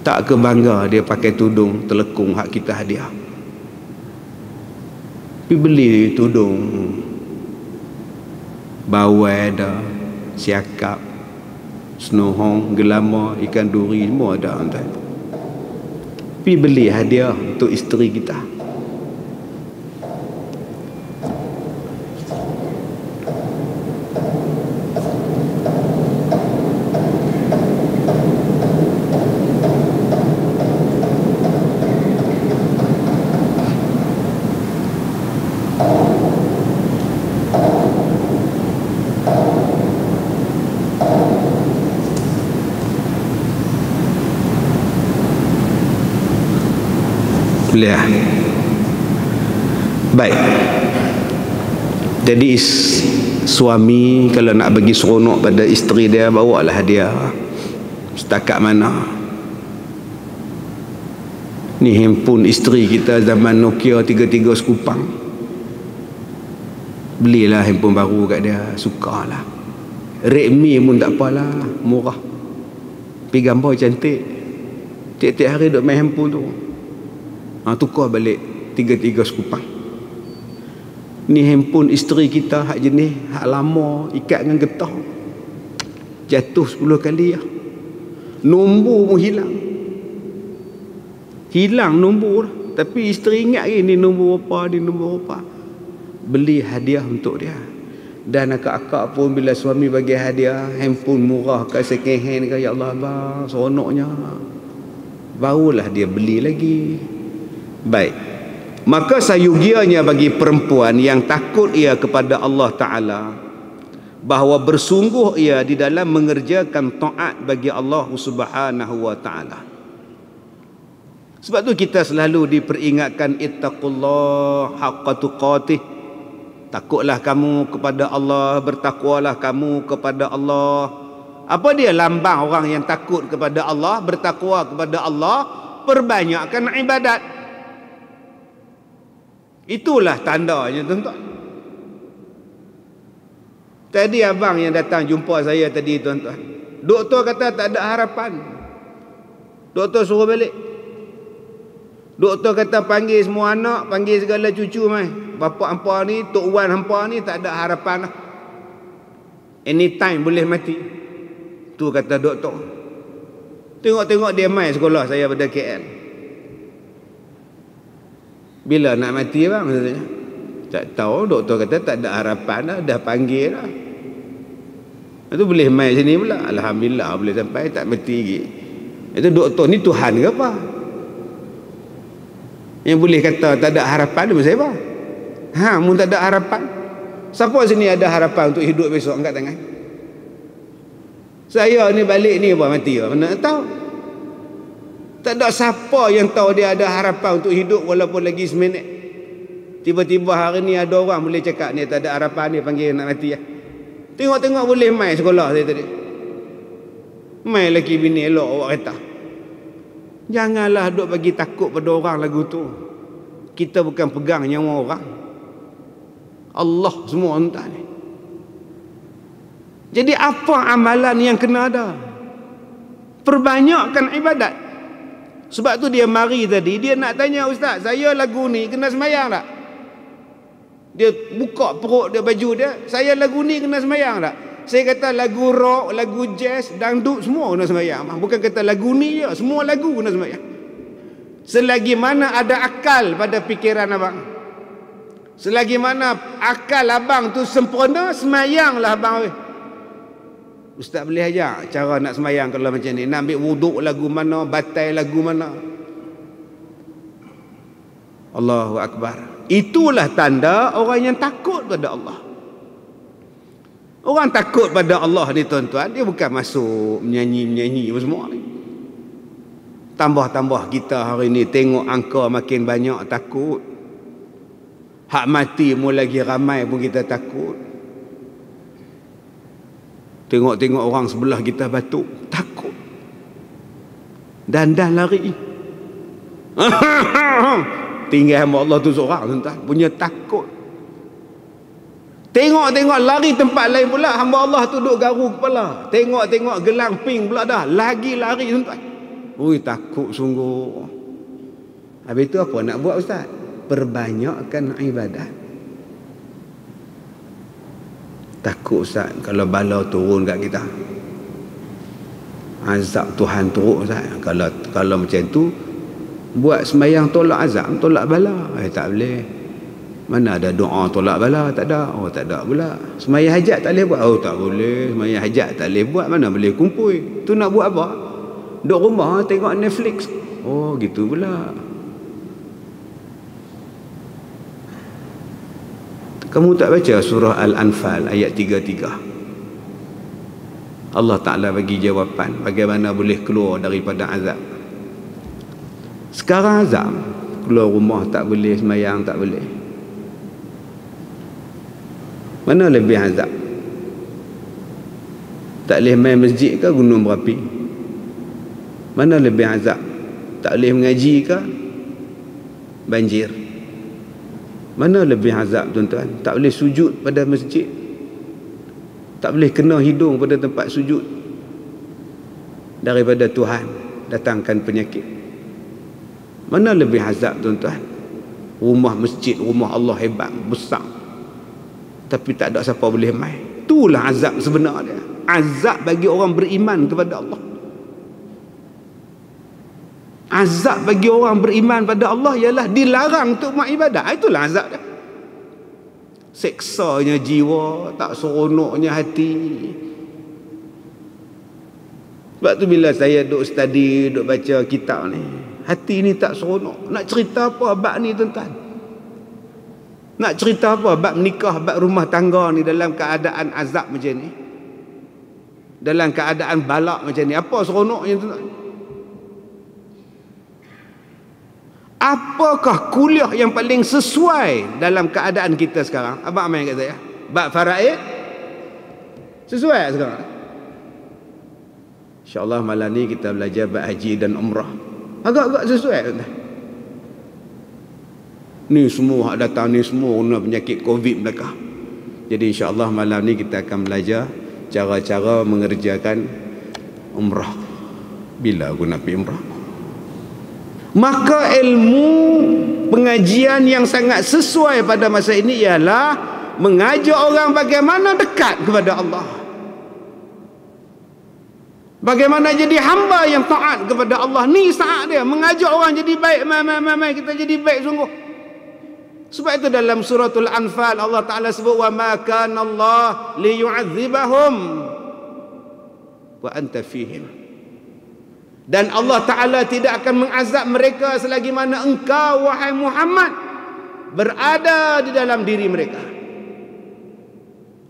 [SPEAKER 1] Tak ke bangga dia pakai tudung telekung hak kita hadiah. Pergi beli tudung bawai ada, siakap, senohong, gelama, ikan duri, semua ada. Pergi beli hadiah untuk isteri kita. Lihat. Baik. Jadi suami kalau nak bagi seronok pada isteri dia, bawalah hadiah. Setakat mana? Ni handphone isteri kita zaman Nokia 33 sekupang. Belilah handphone baru kat dia, sukalah. Redmi pun tak apalah, murah. Tapi gambar cantik. Tiap-tiap hari duk main handphone tu. Tukar balik 33 sekupang. Ni handphone isteri kita hak jenis hak lama, ikat dengan getah, jatuh 10 kali ya. Nombor pun hilang nombor, tapi isteri ingat ni nombor apa, ni nombor apa. Beli hadiah untuk dia. Dan akak-akak pun bila suami bagi hadiah handphone murah kat second hand ke, ya Allah abang, seronoknya. Barulah dia beli lagi. Baik. Maka sayugianya bagi perempuan yang takut ia kepada Allah Ta'ala, bahawa bersungguh ia di dalam mengerjakan taat bagi Allah Subhanahu wa Ta'ala. Sebab tu kita selalu diperingatkan, ittaqullah haqqa tuqatih. Takutlah kamu kepada Allah, bertakwalah kamu kepada Allah. Apa dia lambang orang yang takut kepada Allah, bertakwa kepada Allah? Perbanyakkan ibadat. Itulah tandanya, tuan-tuan. Tadi abang yang datang jumpa saya tadi, tuan-tuan, doktor kata tak ada harapan. Doktor suruh balik. Doktor kata panggil semua anak, panggil segala cucu mai. Bapa hampa ni, tok wan hampa ni tak ada harapan lah. Anytime boleh mati. Tu kata doktor. Tengok-tengok dia mai sekolah saya pada KL. Bila nak mati bang? Tak tahu. Doktor kata tak ada harapan dah. Dah panggil dah. Itu boleh mai sini pula. Alhamdulillah boleh sampai, tak mati lagi. Itu doktor ni Tuhan ke apa? Yang boleh kata tak ada harapan tu siapa? Mun tak ada harapan. Siapa sini ada harapan untuk hidup besok? Angkat tangan. Saya ni balik ni apa mati apa? Mana tahu? Tak ada siapa yang tahu dia ada harapan untuk hidup walaupun lagi seminit. Tiba-tiba hari ni ada orang boleh cakap ni tak ada harapan, ni panggil nak mati ya. Tengok-tengok boleh mai sekolah saya tadi. Mai lelaki bini elok awak kata. Janganlah duk bagi takut pada orang lagu tu. Kita bukan pegang nyawa orang. Allah semua entah ni. Jadi apa amalan yang kena ada? Perbanyakkan ibadat. Sebab tu dia mari tadi, dia nak tanya, ustaz, saya lagu ni kena sembahyang tak? Dia buka perut dia, baju dia, saya lagu ni kena sembahyang tak? Saya kata lagu rock, lagu jazz, dangdut semua kena sembahyang. Bukan kata lagu ni je, semua lagu kena sembahyang. Selagi mana ada akal pada fikiran abang, selagi mana akal abang tu sempurna, sembahyanglah abang. Ustaz boleh ajar cara nak sembahyang kalau macam ni? Nak ambil wuduk lagu mana, batai lagu mana? Allahu Akbar. Itulah tanda orang yang takut pada Allah. Orang takut pada Allah ni, tuan-tuan, dia bukan masuk menyanyi-menyanyi apa semua ni. Tambah-tambah kita hari ni tengok angka makin banyak takut. Hak mati mu lagi ramai pun kita takut. Tengok-tengok orang sebelah kita batuk, takut. Dan lari. Tinggal hamba Allah tu seorang, tuan-tuan, punya takut. Tengok-tengok lari tempat lain pula, hamba Allah tu duduk garu kepala. Tengok-tengok gelang ping pula dah, lagi lari, tuan-tuan. Ui, takut sungguh. Habis tu apa nak buat, ustaz? Perbanyakkan ibadat. Takut, ustaz, kalau bala turun kat kita, azab Tuhan turun, ustaz. Kalau macam tu, buat sembahyang tolak azab, tolak bala. Tak boleh. Mana ada doa tolak bala? Tak ada. Oh, tak ada pula. Sembahyang hajat tak boleh buat? Oh, tak boleh. Sembahyang hajat tak boleh buat. Mana boleh kumpul? Tu nak buat apa? Duduk rumah tengok Netflix. Oh, gitu pula. Kamu tak baca surah Al-Anfal ayat 33? Allah Ta'ala bagi jawapan bagaimana boleh keluar daripada azab. Sekarang azab, keluar rumah tak boleh, sembahyang tak boleh. Mana lebih azab? Tak boleh main masjid ke gunung berapi? Mana lebih azab? Tak boleh mengaji ke banjir? Mana lebih azab, tuan-tuan? Tak boleh sujud pada masjid, tak boleh kena hidung pada tempat sujud, daripada Tuhan datangkan penyakit. Mana lebih azab, tuan-tuan? Rumah masjid, rumah Allah hebat, besar, tapi tak ada siapa boleh main. Itulah azab sebenarnya. Azab bagi orang beriman kepada Allah. Azab bagi orang beriman pada Allah ialah dilarang untuk buat ibadat. Itulah azab dia. seksanya jiwa, tak seronoknya hati. Sebab tu bila saya duk study, duk baca kitab ni, hati ni tak seronok. Nak cerita apa bab ni tuan-tuan? Nak cerita apa bab menikah, bab rumah tangga ni dalam keadaan azab macam ni, dalam keadaan balak macam ni? Apa seronoknya tuan-tuan? Apakah kuliah yang paling sesuai dalam keadaan kita sekarang? Abang main kat saya, bab faraid sesuai sekarang? InsyaAllah malam ni kita belajar bab haji dan umrah. Agak-agak sesuai tuan-tuan. Ni semua hak datang ni semua kena penyakit Covid mereka. Jadi insyaAllah malam ni kita akan belajar cara-cara mengerjakan umrah. Bila aku nak pergi umrah? Maka ilmu pengajian yang sangat sesuai pada masa ini ialah mengajak orang bagaimana dekat kepada Allah, bagaimana jadi hamba yang taat kepada Allah. Ni saat dia mengajak orang jadi baik. Mai kita jadi baik sungguh. Sebab itu dalam suratul Anfal Allah Ta'ala sebut, wa ma kana Allah liyu'adzibahum wa anta fihim. Dan Allah Ta'ala tidak akan mengazab mereka selagi mana engkau, wahai Muhammad, berada di dalam diri mereka.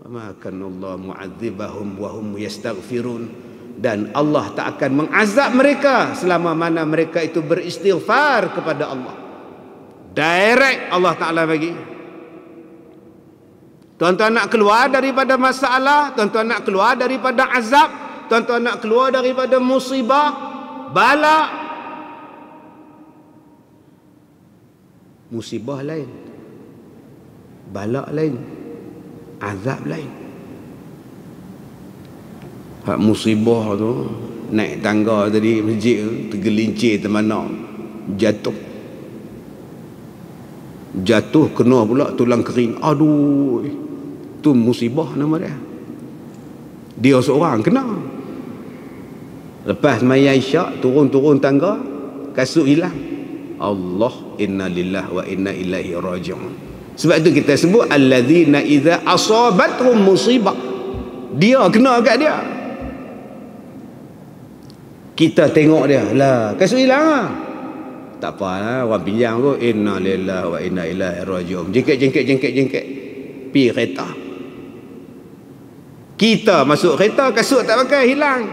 [SPEAKER 1] Wa ma kana Allah mu'adzibahum wa hum yastaghfirun. Dan Allah tak akan mengazab mereka selama mana mereka itu beristighfar kepada Allah. Direct Allah Ta'ala bagi. Tuan-tuan nak keluar daripada masalah, tuan-tuan nak keluar daripada azab, tuan-tuan nak keluar daripada musibah, bala. Musibah lain, bala lain, azab lain. Hak musibah tu, naik tangga tadi masjid tu, tergelincir termana, jatuh kena pula tulang kering. Aduh, tu musibah nama dia. Dia seorang kena. Lepas sembahyang isyak, turun tangga, kasut hilang. Allah, inna lillahi wa inna ilaihi raji'un. Sebab tu kita sebut alladzina idza asabatuhum musibah, dia kena kat dia. Kita tengok dia, lah kasut hilang lah. Tak apa lah, orang pinjam kot, inna lillahi wa inna ilaihi raji'un. Jengket pi kereta. Kita masuk kereta, kasut tak pakai, hilang.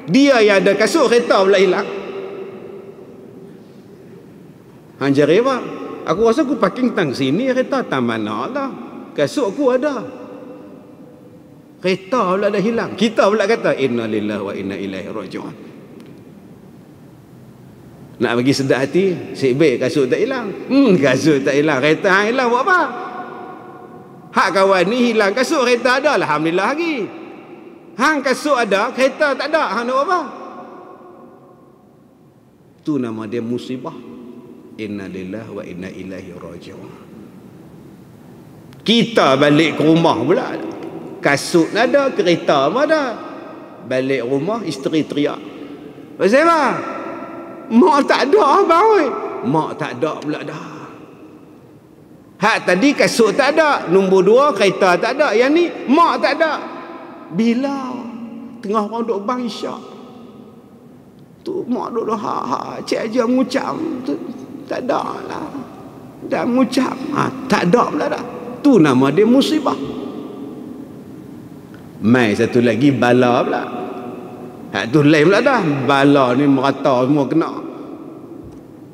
[SPEAKER 1] Dia yang ada kasut, kereta pula hilang. Hanjari apa? Aku rasa aku parking tang sini, kereta tang mana lah. Kasut aku ada, kereta pula dah hilang. Kita pula kata inna lillahi wa inna ilaihi raji'un. Nak bagi sedap hati, sebab kasut tak hilang. Kasut tak hilang, kereta hilang, buat apa? Hak kawan ni hilang kasut, kereta ada, alhamdulillah lagi. Hang kasut ada, kereta tak ada, hang nak buat apa? Tu nama dia musibah. Inna lillahi wa inna ilaihi raji'un. Kita balik ke rumah pula, kasut ada, kereta pun ada. Balik rumah, isteri teriak, pasal apa? Mak tak ada abang, oi. Mak tak ada pula dah. Hak tadi kasut tak ada, nombor dua kereta tak ada, yang ni mak tak ada. Bila tengah orang duk bang isyak tu, mak duk cik aja mengucap tu, tak ada lah, dah mengucap, tak ada pula dah. Tu nama dia musibah. Mai satu lagi bala pula. Hak tu lain pula dah. Bala ni merata semua kena.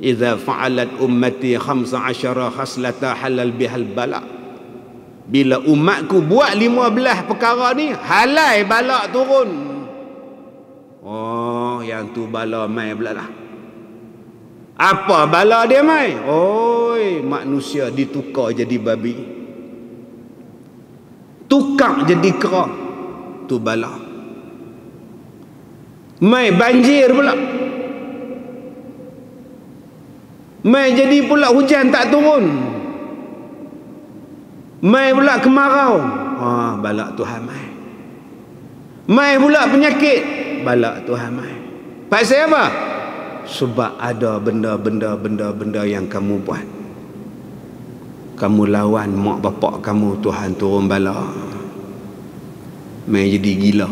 [SPEAKER 1] Idza fa'alat ummati 15 khaslata halal bihal bala. Bila umatku buat 15 perkara ni, halai bala turun. Oh, yang tu bala mai pula dah. Apa bala dia mai? Oi, manusia ditukar jadi babi, tukar jadi kera. Tu bala. Mai banjir pula. Mai jadi pula hujan tak turun. Mai pula kemarau. Balak Tuhan mai. Mai pula penyakit. Balak Tuhan mai. Pasal apa? Sebab ada benda-benda yang kamu buat. kamu lawan mak bapak kamu, Tuhan turun bala. Main jadi gila.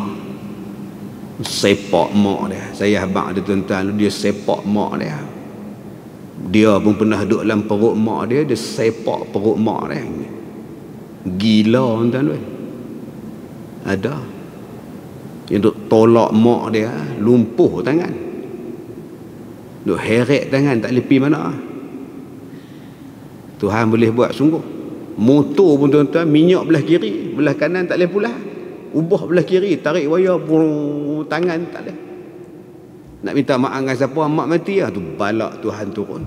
[SPEAKER 1] Sepak mak dia. Saya abang ada tuan-tuan, dia sepak mak dia. Dia pun pernah duduk dalam perut mak dia, dia sepak perut mak dia. Gila tuan-tuan. Ada yang duk tolak mak dia, lumpuh tangan, duk heret tangan, tak boleh pergi mana. Tuhan boleh buat sungguh. Motor pun tuan-tuan, minyak belah kiri, belah kanan tak boleh pula, ubah belah kiri, tarik wayar tangan tak boleh. Nak minta maaf dengan siapa, mak mati lah tu, balak Tuhan turun,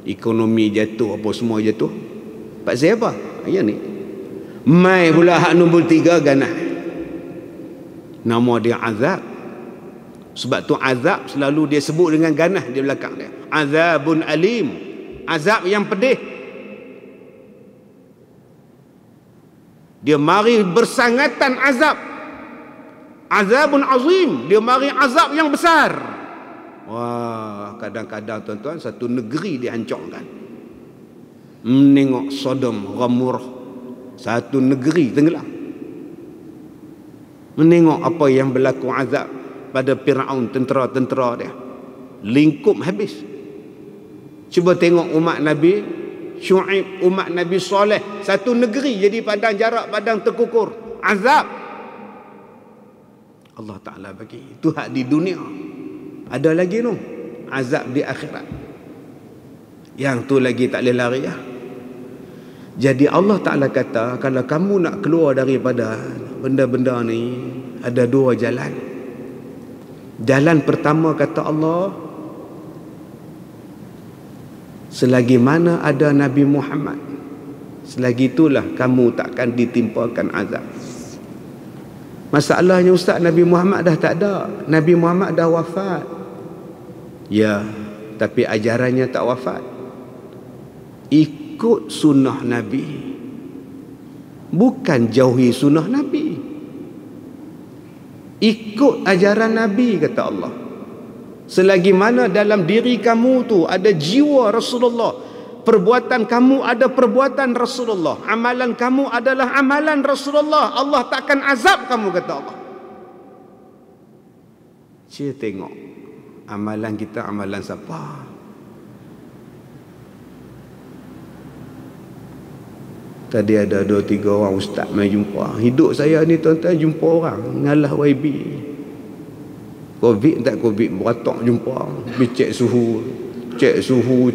[SPEAKER 1] ekonomi jatuh, apa semua jatuh. Pak saya apa? Yang ni mai pula hak nombor 3 ganah. Nama dia azab. Sebab tu azab selalu dia sebut dengan ganah di belakang dia. Azabun alim. Azab yang pedih. Dia mari bersangatan azab. Azabun azim. Dia mari azab yang besar. Wah, kadang-kadang tuan-tuan satu negeri dihancurkan. Menengok Sodom, Gomorrah, satu negeri tenggelam. Menengok apa yang berlaku azab pada Firaun, tentera-tentera dia, lingkup habis. Cuba tengok umat Nabi Syuaib, umat Nabi Saleh, satu negeri jadi padang jarak, padang terkukur, azab. Allah Ta'ala bagi itu hak di dunia. Ada lagi tu azab di akhirat, yang tu lagi tak boleh lari ya. Jadi Allah Ta'ala kata, kalau kamu nak keluar daripada benda-benda ni, ada 2 jalan. Jalan pertama kata Allah, selagi mana ada Nabi Muhammad, selagi itulah kamu takkan ditimpakan azab. Masalahnya Ustaz, Nabi Muhammad dah tak ada, Nabi Muhammad dah wafat. Ya, tapi ajarannya tak wafat. Ikut sunnah Nabi, bukan jauhi sunnah Nabi. Ikut ajaran Nabi, kata Allah. Selagi mana dalam diri kamu tu ada jiwa Rasulullah, perbuatan kamu ada perbuatan Rasulullah, amalan kamu adalah amalan Rasulullah, Allah takkan azab kamu, kata Allah. Cik tengok amalan kita, amalan siapa? Tadi ada 2-3 orang ustaz mai jumpa. Hidup saya ni tuan-tuan jumpa orang ngalah YB. Covid tak Covid, beratok jumpa, cek suhu,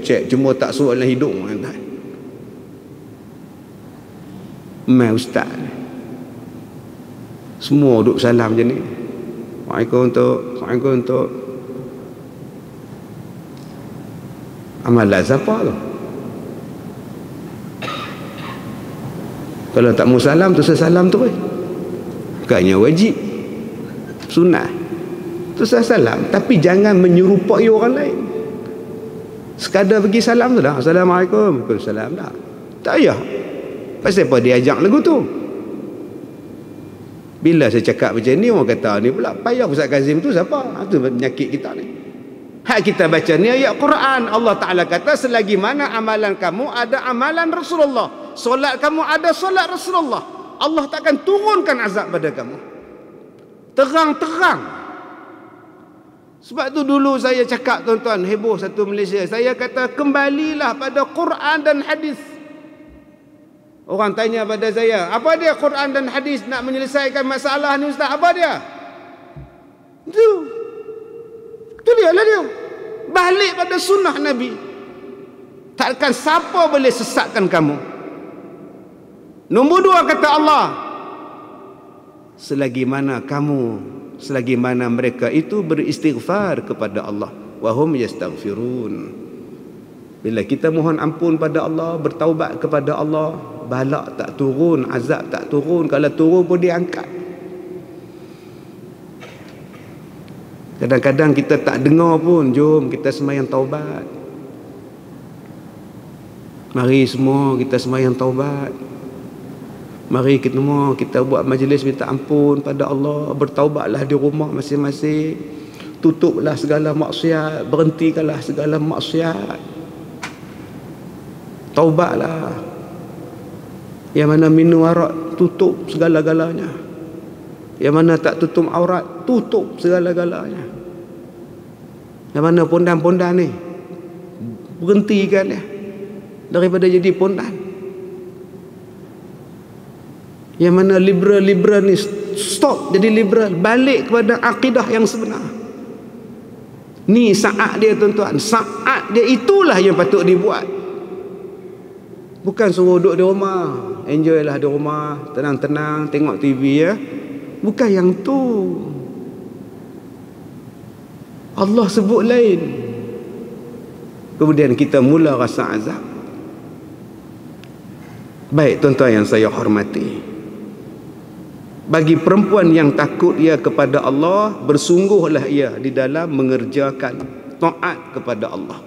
[SPEAKER 1] cek cuma tak suruh dalam hidung tuan-tuan. Mai ustaz semua duduk salam je ni. Waalaikumsalam untuk amalan siapa tu? Kalau tak mau salam tu salam terus. Bukannya wajib, sunnah. Tu salam, tapi jangan menyerupai orang lain. Sekadar pergi salam tu dah. Assalamualaikum. Waalaikumsalam dah. Tak payah. Pasal apa dia ajak lagu tu? Bila saya cakap macam ni, orang kata ni pula payah Ustaz Kazim tu siapa? Itu penyakit kita ni. Hak kita baca ni ayat Quran. Allah Ta'ala kata, selagi mana amalan kamu ada amalan Rasulullah, solat kamu ada solat Rasulullah, Allah takkan turunkan azab pada kamu. Terang-terang. Sebab tu dulu saya cakap tuan-tuan, heboh satu Malaysia, saya kata kembalilah pada Quran dan hadis. Orang tanya pada saya, apa dia Quran dan hadis nak menyelesaikan masalah ni Ustaz? Apa dia? Itu dia lah dia. Balik pada sunnah Nabi. Takkan siapa boleh sesatkan kamu. Nombor 2 kata Allah, selagi mana mereka itu beristighfar kepada Allah, wahum yastaghfirun. Bila kita mohon ampun pada Allah, bertaubat kepada Allah, balak tak turun, azab tak turun. Kalau turun pun diangkat. Kadang-kadang kita tak dengar pun. Jom kita sembahyang taubat. Mari semua kita sembahyang taubat. Mari kita buat majlis minta ampun pada Allah. Bertaubatlah di rumah masing-masing. Tutuplah segala maksiat, berhentikanlah segala maksiat. Taubatlah. Yang mana minum arak tutup segala-galanya. Yang mana tak tutup aurat tutup segala-galanya. Yang mana pondan-pondan ni berhentikan dia daripada jadi pondan. Yang mana liberal ni stop jadi liberal, balik kepada akidah yang sebenar. Ni saat dia tuan-tuan, saat dia itulah yang patut dibuat. Bukan suruh duduk di rumah, enjoy lah di rumah, tenang-tenang tengok TV ya. Bukan yang tu. Allah sebut lain. Kemudian kita mula rasa azab. Baik tuan-tuan yang saya hormati, bagi perempuan yang takut ia kepada Allah, bersungguhlah ia di dalam mengerjakan taat kepada Allah,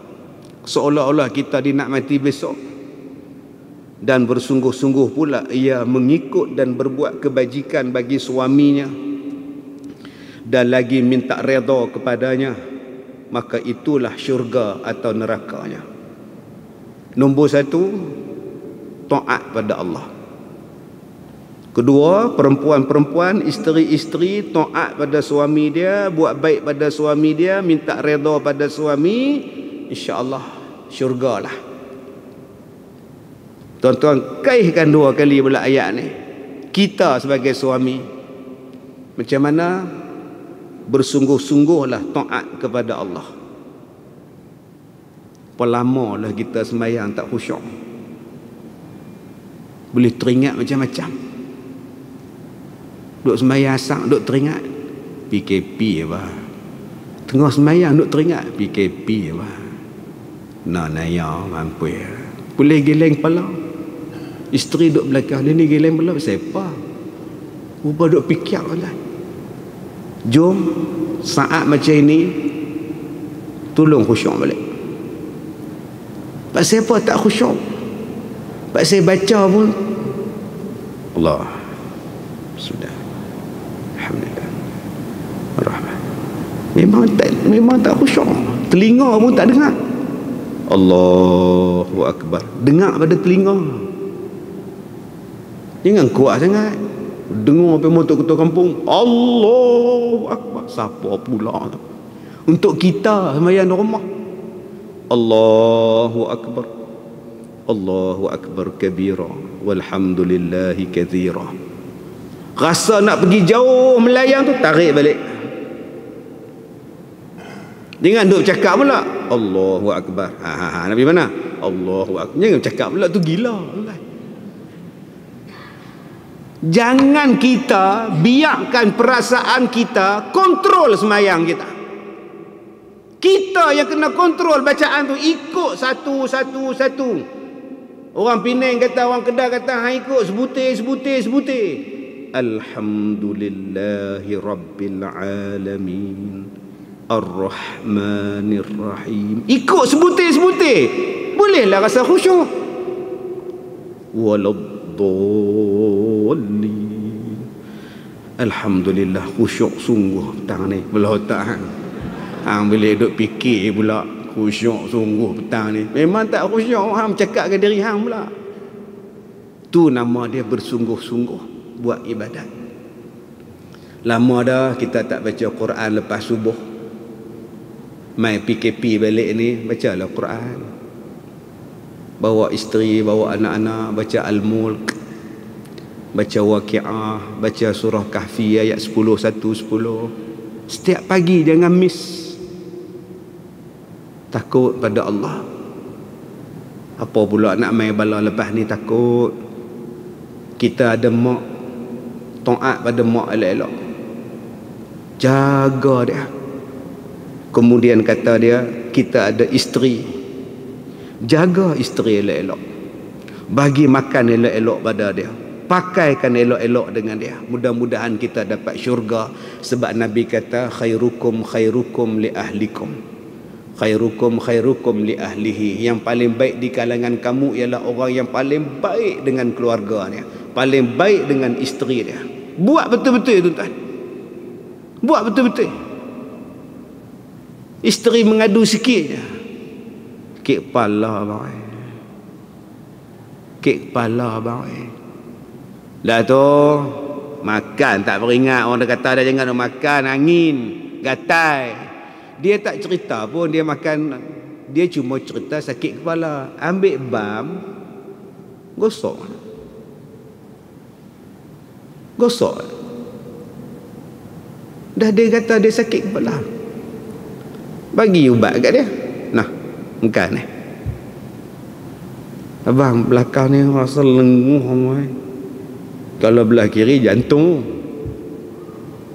[SPEAKER 1] seolah-olah kita dinikmati besok. Dan bersungguh-sungguh pula ia mengikut dan berbuat kebajikan bagi suaminya, dan lagi minta redha kepadanya, maka itulah syurga atau nerakanya. Nombor 1, taat pada Allah. Kedua, perempuan-perempuan, isteri-isteri taat pada suami dia, buat baik pada suami dia, minta redha pada suami, insya-Allah syurgalah. Tuan-tuan, kaitkan 2 kali pula ayat ni. Kita sebagai suami, macam mana bersungguh-sungguhlah taat kepada Allah. Pelama lah kita sembahyang tak khusyuk. Boleh teringat macam-macam. Duk sembahyang asar, duk teringat PKP apa. Tengah sembahyang duk teringat PKP apa. Naya mampu. Boleh geleng kepala. Isteri duk belakang dia ni geleng kepala siapa? Rupa duk fikir lah. Jom saat macam ini tolong khusyuk balik. Pak siapa tak khusyuk? Pak saya baca pun Allah sudah. Alhamdulillah. Rahmat. Memang tak khusyuk. Telinga pun tak dengar. Allahu Akbar. Dengar pada telinga. Jangan kuat sangat. Dengar sampai motor ketua kampung. Allahu Akbar. Siapa pula tu? Untuk kita sembahyang di rumah. Allahu Akbar. Allahu Akbar kabira. Walhamdulillahi kathira. Rasa nak pergi jauh melayang tu, tarik balik. Jangan duk cakap pula Allahu Akbar. Nak pergi mana? Allahu Akbar. Jangan cakap pula tu gila. Jangan kita biarkan perasaan kita kontrol sembahyang kita. Kita yang kena kontrol bacaan tu, ikut satu. Orang Penang kata, orang Kedah kata, hang ikut sebutir. Alhamdulillahi Rabbil Alamin Ar-Rahmanir Rahim. Ikut sebutir. Bolehlah rasa khusyuk. Waladdallin. Alhamdulillah khusyuk sungguh petang ni. Belah otak hang boleh duk fikir pula khusyuk sungguh petang ni. Memang tak khusyuk, hang cakap ke diri hang pula. Tu nama dia bersungguh-sungguh buat ibadat. Lama dah kita tak baca Quran lepas subuh. Mai PKP balik ni, bacalah Quran. Bawa isteri, bawa anak-anak, baca Al-Mulk, baca Waqi'ah, baca surah Kahfi ayat 10. Setiap pagi jangan miss. Takut pada Allah. Apa pula nak main bala lepas ni takut. Kita ada mak, taat pada mak elok-elok. Jaga dia. Kemudian kata dia, kita ada isteri, jaga isteri elok-elok. Bagi makan elok-elok pada dia. Pakaikan elok-elok dengan dia. Mudah-mudahan kita dapat syurga. Sebab Nabi kata, khairukum li ahlikum. Khairukum li ahlihi. Yang paling baik di kalangan kamu ialah orang yang paling baik dengan keluarganya, paling baik dengan isteri dia. Buat betul-betul tuan-tuan. Buat betul-betul. Isteri mengadu sikit je, kek kepala bang. Dah tu makan tak beringat. Orang dah kata dah jangan makan, angin, gatai. Dia tak cerita pun dia makan. Dia cuma cerita sakit kepala. Ambil bam, gosok. Gosok. Dah dia kata dia sakit kepala. Bagi ubat kat dia. Nah, makan ni. Abang belakang ni rasa lenguh mai. Kalau belah kiri jantung.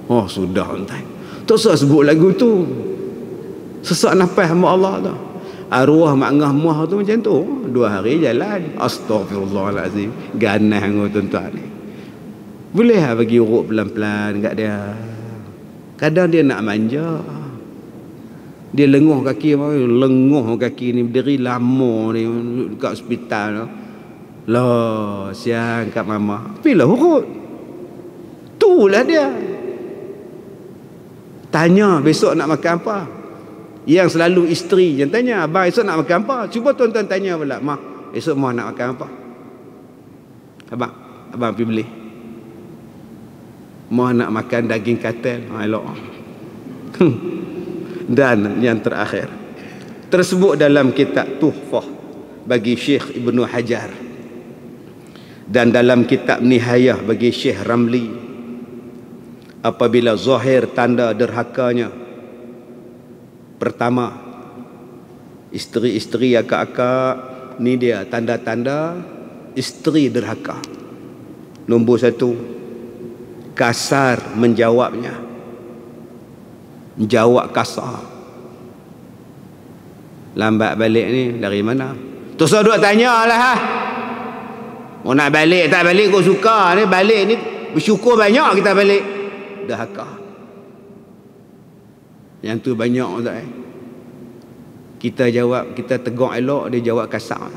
[SPEAKER 1] Oh sudah entai. Tak usah sebut lagu tu. Sesak nafas hamba Allah tu. Arwah mak ngah muah tu macam tu. 2 hari jalan. Astagfirullahalazim. Ganah ngau tuan-tuan ni. Boleh lah bagi urut pelan-pelan kat dia. Kadang dia nak manja. Dia lenguh kaki ni berdiri lama ni dekat hospital tu. Lah, siang kat mama. Pilah urut. Itulah dia. Tanya besok nak makan apa. Yang selalu isteri yang tanya, abang esok nak makan apa? Cuba tuan-tuan tanya pula, mak, esok mak nak makan apa? Abang pergi beli. Mak nak makan daging katel. Elok. Dan yang terakhir, tersebut dalam kitab Tuhfah bagi Syekh Ibnu Hajar dan dalam kitab Nihayah bagi Syekh Ramli, apabila zahir tanda derhakanya, pertama, isteri-isteri akak-akak ni dia tanda-tanda isteri derhaka. Nombor 1, kasar menjawabnya. Jawab kasar. Lambat balik ni dari mana? Tu so duk tanyalah ha. Mau nak balik tak balik kau suka ni, balik ni bersyukur banyak kita balik. Derhaka. Yang tu banyak tak eh? Kita jawab, kita tegur elok, dia jawab kasar.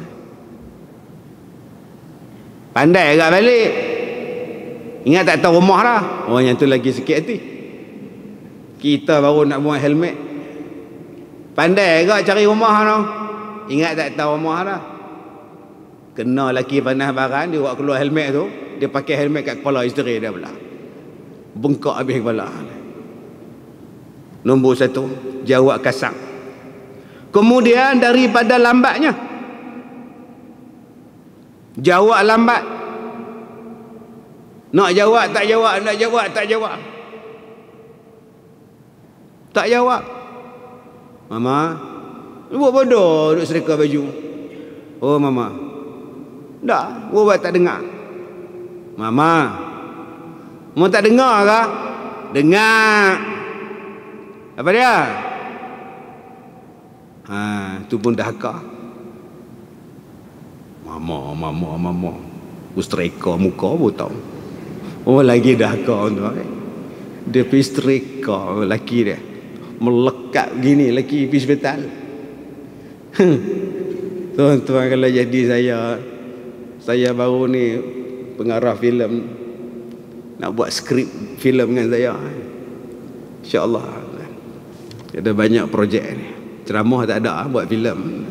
[SPEAKER 1] Pandai agak balik. Ingat tak tahu rumah dah. Oh yang tu lagi sikit hati. Kita baru nak buat helmet. Pandai agak cari rumah tu. Ingat tak tahu rumah dah. Kena laki panas barang, dia buat keluar helmet tu, dia pakai helmet kat kepala isteri dia pula. Bengkak habis kepala. Nombor 1, jawab kasar. Kemudian daripada lambatnya, jawab lambat. Nak jawab tak jawab, nak jawab tak jawab. Tak jawab. Mama, buat bodoh duk sedekah baju. Oh mama. Tak, buat tak dengar. Mama, mau tak dengar ke? Dengar. Apa dia? Tu pun dah hakak. Mama. Ustreka muka pun tahu. Oh lagi dah hakak tu. Dia pergi streka lelaki dia. Melekat gini lelaki pergi hospital. Tuan-tuan, kalau jadi saya baru ni pengarah filem, nak buat skrip filem dengan saya. InsyaAllah ada banyak projek ni. Ceramah tak ada, buat filem.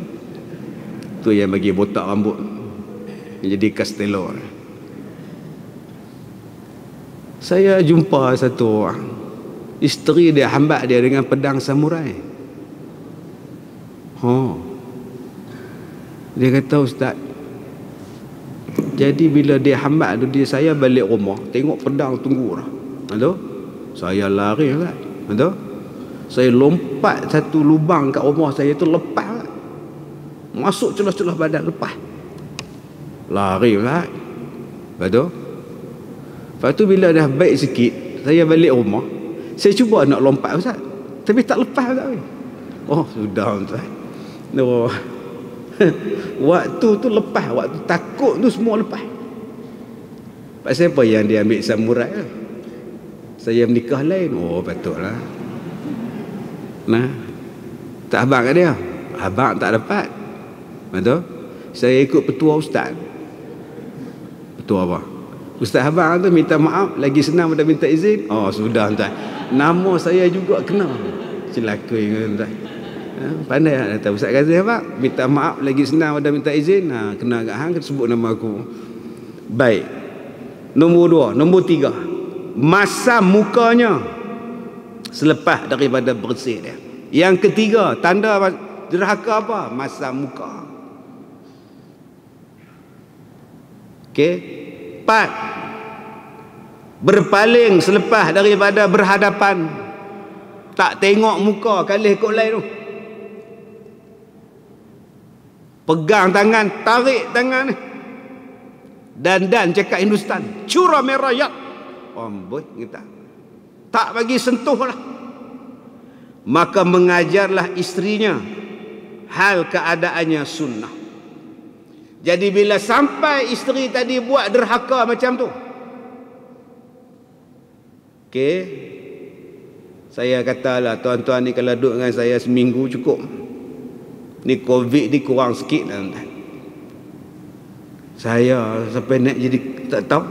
[SPEAKER 1] Tu yang bagi botak rambut, yang jadi Castello. Saya jumpa satu orang, isteri dia hambat dia dengan pedang samurai. Dia kata, Ustaz, jadi bila dia hambat tu, saya balik rumah, tengok pedang tunggu dah. Saya lari lah. Saya lompat satu lubang kat rumah saya tu, lepas lah. Masuk celah-celah badan, lepas. Lari lah. Lepas tu bila dah baik sikit, saya balik rumah, saya cuba nak lompat Ustaz, tapi tak lepas Ustaz. Oh sudah Ustaz. Waktu tu lepas, waktu takut tu semua lepas. Pasal apa yang dia ambil samurai lah? Saya menikah lain. Oh betul lah. Nah, tak abang kat dia, abang tak dapat. Betul? Saya ikut petua ustaz. Petua apa? Ustaz abang tu minta maaf, lagi senang pada minta izin. Oh sudah tuan, nama saya juga kena. Celaka tuan. Pandai tak tahu Ustaz Ghazali abang, minta maaf lagi senang pada minta izin. Kena kat hang sebut nama aku. Baik. Nombor 2. Nombor 3, masam mukanya selepas daripada bersih dia. Yang ketiga, tanda derhaka apa? Masam muka. Okey. 4, berpaling selepas daripada berhadapan. Tak tengok muka kalih kot lain tu. Pegang tangan, tarik tangan ni. Dan cakap Hindustan, cura merayat. Amboi kita. Tak bagi sentuh lah. Maka mengajarlah isterinya hal keadaannya sunnah. Jadi bila sampai isteri tadi buat derhaka macam tu, okey, saya katalah, tuan-tuan ni kalau duduk dengan saya seminggu cukup. Ni COVID ni kurang sikit lah. Saya sampai nak jadi tak tahu.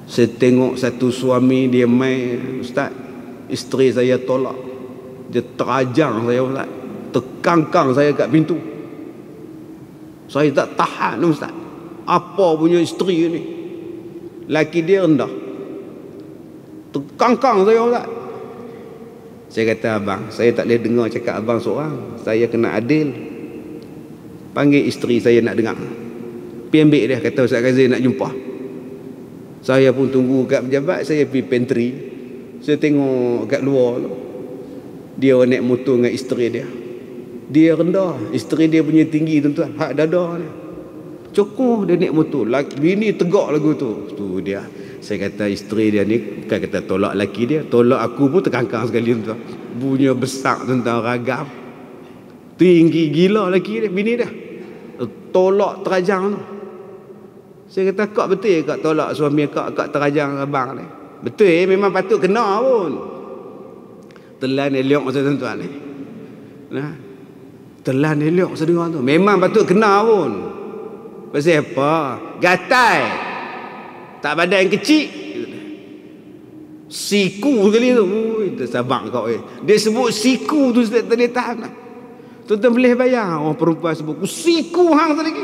[SPEAKER 1] Saya tengok satu suami dia main, ustaz, isteri saya tolak. Dia terajang saya, ustaz. Terkangkang saya kat pintu. Saya tak tahan, ustaz. Apa punya isteri ni? Laki dia rendah. Terkangkang saya, ustaz. Saya kata, abang, saya tak boleh dengar cakap abang seorang. Saya kena adil. Panggil isteri saya nak dengar. Pergi ambil dia, kata Ustaz Kazim nak jumpa. Saya pun tunggu kat pejabat. Saya pergi pantry. Saya tengok kat luar tu, dia naik motor dengan isteri dia. Dia rendah, isteri dia punya tinggi, tuan-tuan, hak dada ni. Cokoh dia naik motor. Bini tegak lagu tu. Tu dia. Saya kata isteri dia ni bukan kata tolak laki dia, tolak aku pun terkangkang sekali, tuan-tuan. Bunyi besar, tuan-tuan, ragam. Tinggi gila laki dia, bini dia. Tolak terajang tu. Saya kata, kak betul kak tolak suami kak terajang abang ni? Betul, memang patut kena pun. Telan elok masa tuan-tuan ni. Nah, telan elok sedengar tu. Memang patut kena pun. Pasal apa? Gatai. Tak badan kecil. Siku sekali tu. Ui, tersabak kau. Dia sebut siku tu, tak boleh tahan lah. Tuan-tuan boleh bayar orang perempuan sebut siku hang tu lagi.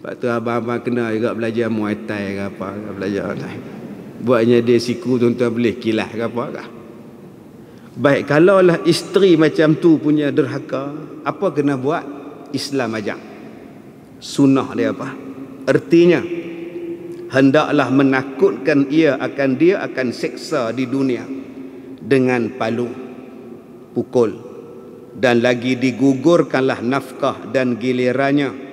[SPEAKER 1] Lepas tu abang-abang kena juga belajar Muay Thai ke apa ke, belajar buatnya dia siku, tuan-tuan boleh kilah ke apa ke. Baik, kalaulah isteri macam tu punya derhaka, apa kena buat? Islam ajak. Sunnah dia apa? Artinya hendaklah menakutkan dia akan seksa di dunia dengan palu, pukul, dan lagi digugurkanlah nafkah dan gilirannya,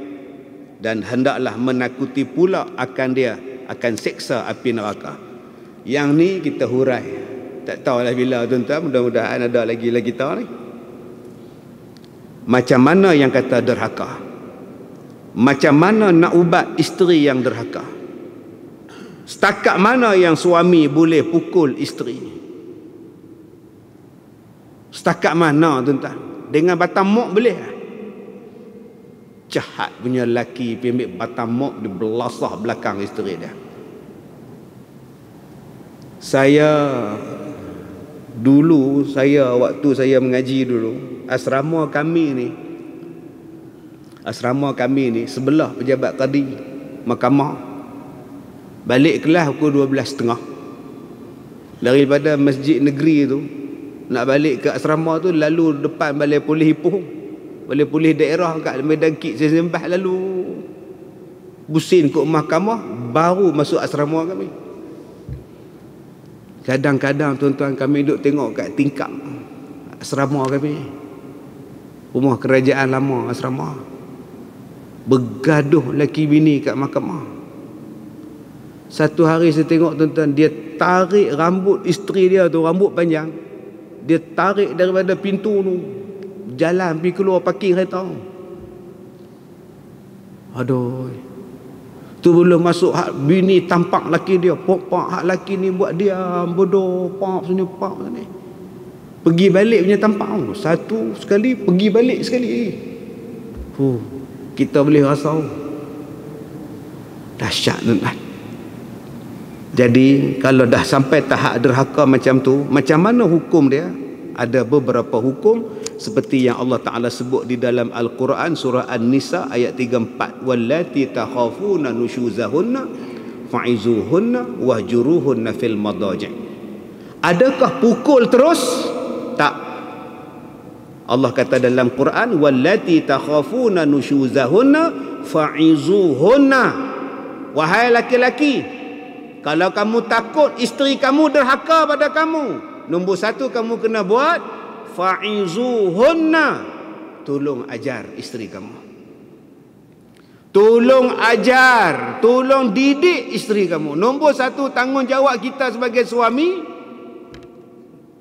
[SPEAKER 1] dan hendaklah menakuti pula akan seksa api neraka. Yang ni kita hurai, tak tahulah bila, tuan-tuan, mudah-mudahan ada lagi kita ni. Macam mana yang kata derhaka? Macam mana nak ubat isteri yang derhaka? Setakat mana yang suami boleh pukul isteri? Setakat mana, tuan-tuan? Dengan batang mok boleh? Jahat punya lelaki pergi ambil batang mok, dia belasah belakang isteri dia. Waktu saya mengaji dulu, asrama kami ni sebelah pejabat qadi mahkamah. Balik kelas pukul 12.30. Daripada masjid negeri tu nak balik ke asrama tu, lalu depan balai polis Ipoh, balai polis daerah kat Medan Kit saya sembah, lalu busin ke mahkamah, baru masuk asrama kami. Kadang-kadang, tuan-tuan, kami duduk tengok kat tingkap asrama kami, rumah kerajaan lama asrama, bergaduh laki bini kat mahkamah. Satu hari saya tengok, tuan-tuan, dia tarik rambut isteri dia tu, rambut panjang, dia tarik daripada pintu tu, jalan pergi keluar parking kereta. Aduh, tu belum masuk hak bini tampak laki dia, pak hak laki ni buat diam, bodoh, pak sini, pak sini. Pergi balik punya tampak tu, satu sekali, pergi balik sekali. Kita boleh rasa dahsyat, tuan-tuan. Jadi kalau dah sampai tahap derhaka macam tu, macam mana hukum dia? Ada beberapa hukum seperti yang Allah Ta'ala sebut di dalam Al-Quran surah An-Nisa ayat 34, wallati takhafuna nusyuzahunna fa'izuhunna wahjuruhunna fil madaji'. Adakah pukul terus? Tak. Allah kata dalam Quran, wallati takhafuna nusyuzahunna fa'izuhunna. Wahai laki-laki, kalau kamu takut isteri kamu derhaka pada kamu, nombor satu kamu kena buat fa'izuhunna, tolong ajar isteri kamu, tolong ajar, tolong didik isteri kamu. Nombor satu tanggungjawab kita sebagai suami,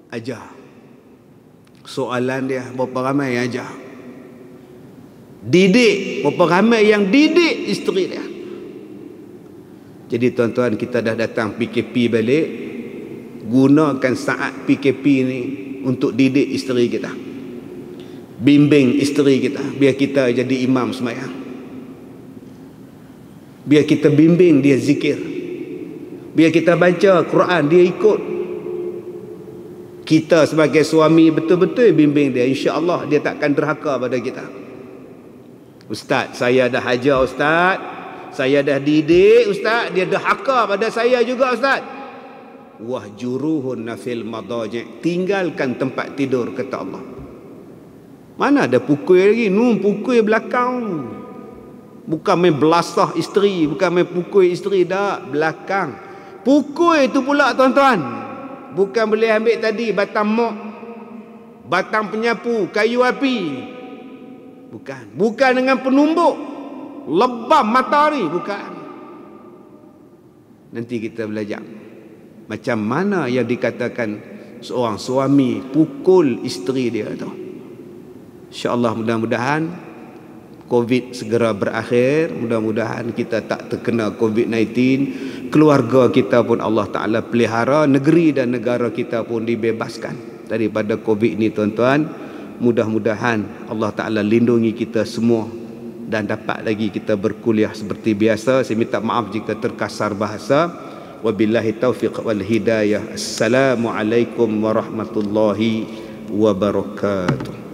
[SPEAKER 1] ajar. Soalan dia, berapa ramai yang ajar? Didik, berapa ramai yang didik isteri dia? Jadi tuan-tuan, kita dah datang PKP balik, gunakan saat PKP ni untuk didik isteri kita, bimbing isteri kita, biar kita jadi imam sembahyang, biar kita bimbing dia zikir, biar kita baca Quran dia ikut. Kita sebagai suami betul-betul bimbing dia, insya-Allah dia takkan derhaka pada kita. Ustaz, saya dah ajar ustaz, saya dah didik ustaz, dia derhaka pada saya juga ustaz. Wahjuruhunna fil madaji', tinggalkan tempat tidur, kata Allah. Mana ada pukul lagi? Pukul belakang. Bukan main belasah isteri, bukan main pukul isteri, dah belakang. Pukul itu pula tuan-tuan, bukan boleh ambil tadi batang mok, batang penyapu, kayu api. Bukan dengan penumbuk, lebam matahari, bukan. Nanti kita belajar macam mana yang dikatakan seorang suami pukul isteri dia tu. InsyaAllah mudah-mudahan COVID segera berakhir, mudah-mudahan kita tak terkena COVID-19, keluarga kita pun Allah Ta'ala pelihara, negeri dan negara kita pun dibebaskan daripada COVID ini tuan-tuan. Mudah-mudahan Allah Ta'ala lindungi kita semua dan dapat lagi kita berkuliah seperti biasa. Saya minta maaf jika terkasar bahasa. Wabillahi taufiq wal hidayah. Assalamualaikum warahmatullahi wabarakatuh.